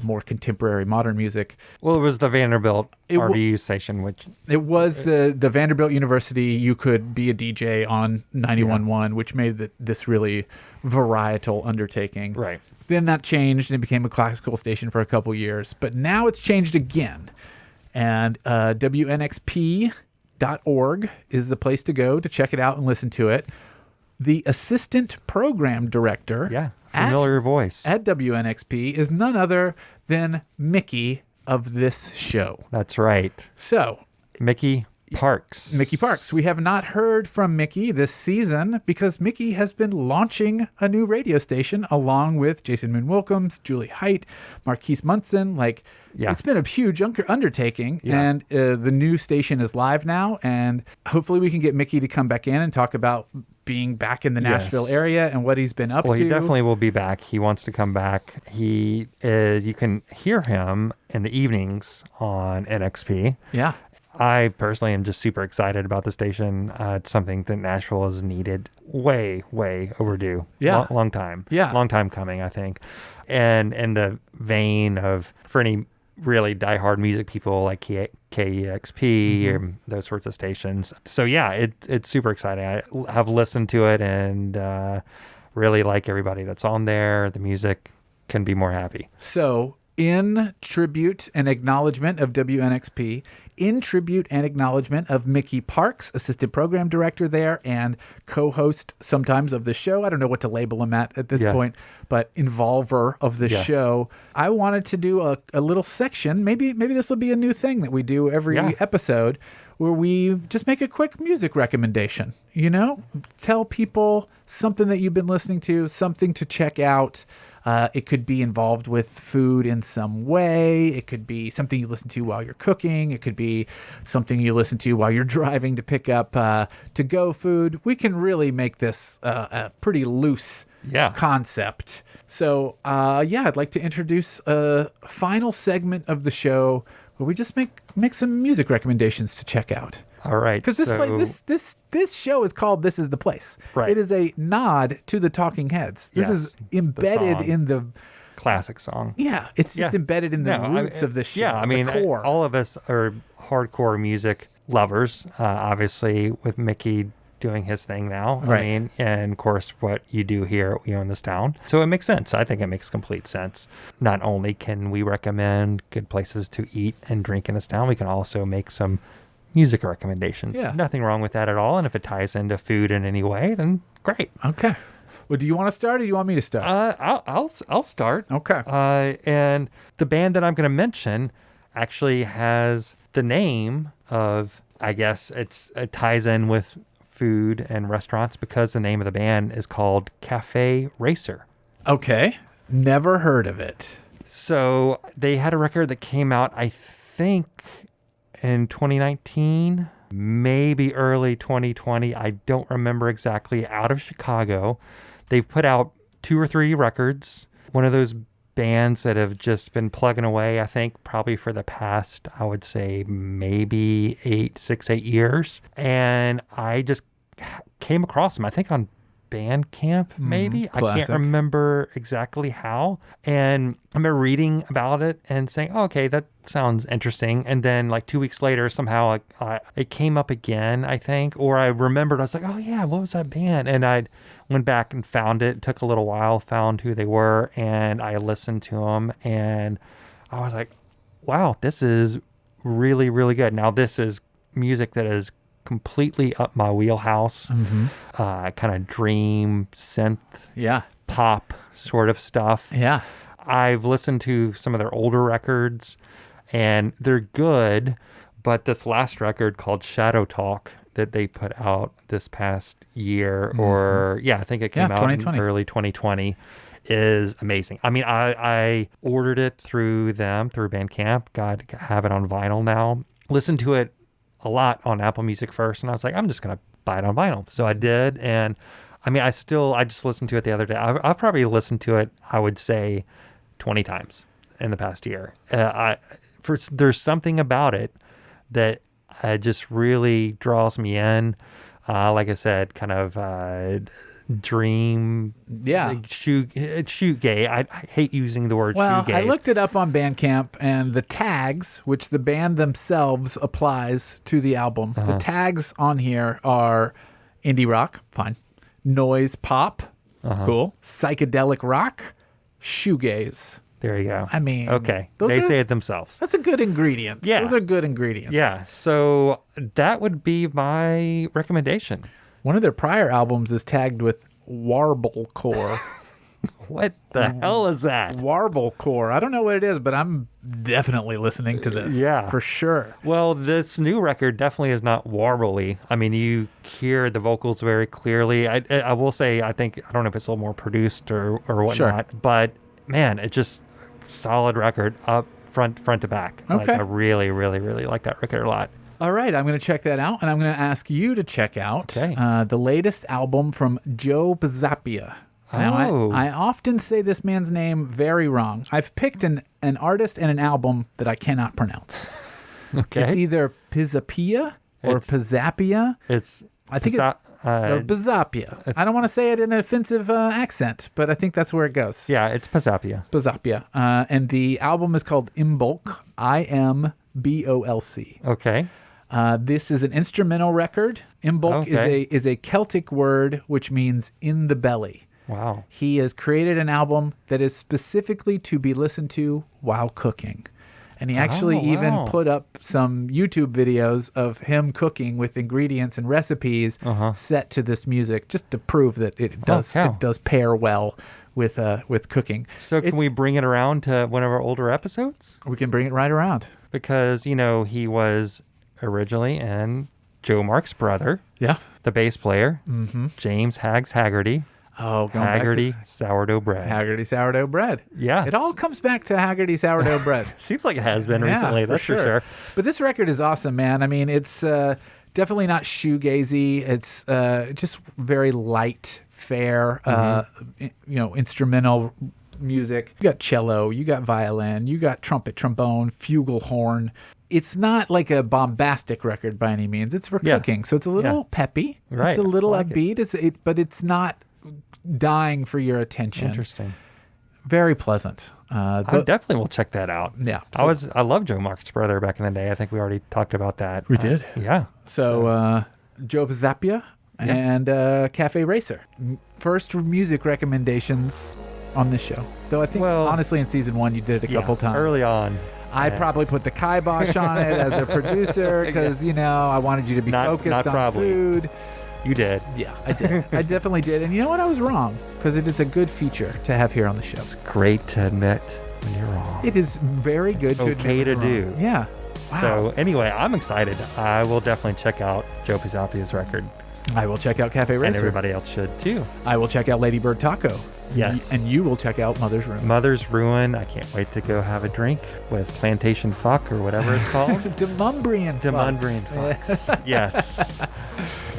more contemporary modern music. Well, it was the Vanderbilt RVU station, which it was the Vanderbilt University. You could be a DJ on 91.1, which made this really varietal undertaking. Right. Then that changed and it became a classical station for a couple years. But now it's changed again. And WNXP WNXP.org is the place to go to check it out and listen to it. The assistant program director familiar voice at WNXP is none other than Mickey of this show. That's right. So, Mickey Parks. Mickey Parks. We have not heard from Mickey this season because Mickey has been launching a new radio station along with Jason Moon Wilkins, Julie Height, Marquise Munson. It's been a huge undertaking, and the new station is live now, and hopefully we can get Mickey to come back in and talk about being back in the Nashville area and what he's been up to. Well, he definitely will be back. He wants to come back. He is. You can hear him in the evenings on NXP. Yeah. I personally am just super excited about the station. It's something that Nashville has needed way overdue. Yeah. Long time. Yeah. Long time coming, I think. And in the vein of, for any really diehard music people like KEXP or those sorts of stations. So yeah, it's super exciting. I have listened to it and really like everybody that's on there. The music can be more happy. So in tribute and acknowledgement of WNXP, in tribute and acknowledgement of Mickey Parks, assistant program director there and co-host sometimes of the show. I don't know what to label him at this point, but involver of the show. I wanted to do a little section. Maybe this will be a new thing that we do every episode where we just make a quick music recommendation, tell people something that you've been listening to, something to check out. It could be involved with food in some way. It could be something you listen to while you're cooking. It could be something you listen to while you're driving to pick up to-go food. We can really make this a pretty loose concept. So, I'd like to introduce a final segment of the show where we just make some music recommendations to check out. All right. Because this show is called "This Is the Place." Right. It is a nod to the Talking Heads. This is embedded in the classic song. Yeah, it's just embedded in the roots of the show. Yeah, I mean, the core. All of us are hardcore music lovers. Obviously, with Mickey doing his thing now. Right. I mean, and of course, what you do here in this town. So it makes sense. I think it makes complete sense. Not only can we recommend good places to eat and drink in this town, we can also make some music recommendations. Yeah. Nothing wrong with that at all. And if it ties into food in any way, then great. Okay. Well, do you want to start or do you want me to start? I'll start. Okay. And the band that I'm going to mention actually has the name of, I guess it ties in with food and restaurants because the name of the band is called Cafe Racer. Okay. Never heard of it. So they had a record that came out, I think, in 2019, maybe early 2020. I don't remember exactly. Out of Chicago. They've put out 2 or 3 records. One of those bands that have just been plugging away, I think, probably for the past, I would say, maybe 6, 8 years. And I just came across them, I think, on Bandcamp, maybe. I can't remember exactly how. And I remember reading about it and saying, oh, okay, that sounds interesting. And then 2 weeks later, somehow it came up again, I think. Or I remembered, I was like, oh, yeah, what was that band? And I went back and found it. It took a little while, found who they were, and I listened to them. And I was like, wow, this is really, really good. Now, this is music that is completely up my wheelhouse. Kind of dream, synth, pop sort of stuff. Yeah. I've listened to some of their older records, and they're good, but this last record called Shadow Talk that they put out this past year, or I think it came out in early 2020, is amazing. I mean, I ordered it through Bandcamp, have it on vinyl now. Listened to it a lot on Apple Music first, and I was like, I'm just gonna buy it on vinyl. So I did, and I mean, I just listened to it the other day. I've probably listened to it, I would say, 20 times in the past year. There's something about it that just really draws me in. Like I said, kind of dream, shoegaze. I hate using the word shoegaze. I looked it up on Bandcamp, and the tags, which the band themselves applies to the album, the tags on here are indie rock, fine, noise pop, cool, psychedelic rock, shoegaze. There you go. I mean, okay. those They are- say it themselves. That's a good ingredient. Yeah. Those are good ingredients. Yeah. So that would be my recommendation. One of their prior albums is tagged with Warblecore. What the hell is that? Warblecore. I don't know what it is, but I'm definitely listening to this. Yeah. For sure. Well, this new record definitely is not warbly. I mean, you hear the vocals very clearly. I will say, I don't know if it's a little more produced or whatnot, but man, it just solid record up front to back. Like, Okay. I really, really, really like that record a lot. All right, I'm going to check that out, and I'm going to ask you to check out the latest album from Joe Pisapia. Now, Oh. I often say this man's name very wrong. I've picked an artist and an album that I cannot pronounce. Okay. It's either Pisapia or Pisapia. I think it's Pisapia. I don't want to say it in an offensive accent, but I think that's where it goes. Yeah, it's Pisapia. Pisapia. And the album is called Imbolc, Imbolc. Okay. This is an instrumental record. Imbolc is a Celtic word which means in the belly. Wow. He has created an album that is specifically to be listened to while cooking. And he actually even put up some YouTube videos of him cooking with ingredients and recipes set to this music, just to prove that it does pair well with cooking. So can we bring it around to one of our older episodes? We can bring it right around. Because, he was originally in Joe Mark's brother. Yeah. The bass player, James Haggs Haggerty. Oh, going Haggerty back to sourdough bread. Haggerty sourdough bread. Yeah. It all comes back to Haggerty sourdough bread. Seems like it has been recently, that's for sure. But this record is awesome, man. I mean, it's definitely not shoegazy. It's just very light, fair, instrumental music. You got cello, you got violin, you got trumpet, trombone, flugelhorn. It's not like a bombastic record by any means. It's for cooking, so it's a little peppy. Right. It's a little I like upbeat. But it's not dying for your attention. Interesting. Very pleasant. I definitely will check that out. Yeah. I love Joe Mark's brother back in the day. I think we already talked about that. We did. Yeah. So Joe Pisapia and Cafe Racer. First music recommendations on this show. Though I think honestly in season 1 you did it a couple times. Early on. I probably put the kibosh on it as a producer because, I wanted you to be focused on food. You did. Yeah, I did. I definitely did. And you know what? I was wrong because it is a good feature to have here on the show. It's great to admit when you're wrong. It is very good to admit okay to do. Yeah. Wow. So anyway, I'm excited. I will definitely check out Joe Pisapia's record. I will check out Cafe Racer. And everybody else should too. I will check out Ladybird Taco. Yes. And you will check out Mother's Ruin. Mother's Ruin. I can't wait to go have a drink with Plantation Fuck or whatever it's called. Demumbrian Fucks. Yes.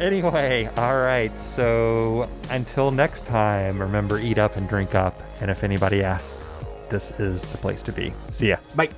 Anyway, all right. So until next time, remember, eat up and drink up. And if anybody asks, this is the place to be. See ya. Bye.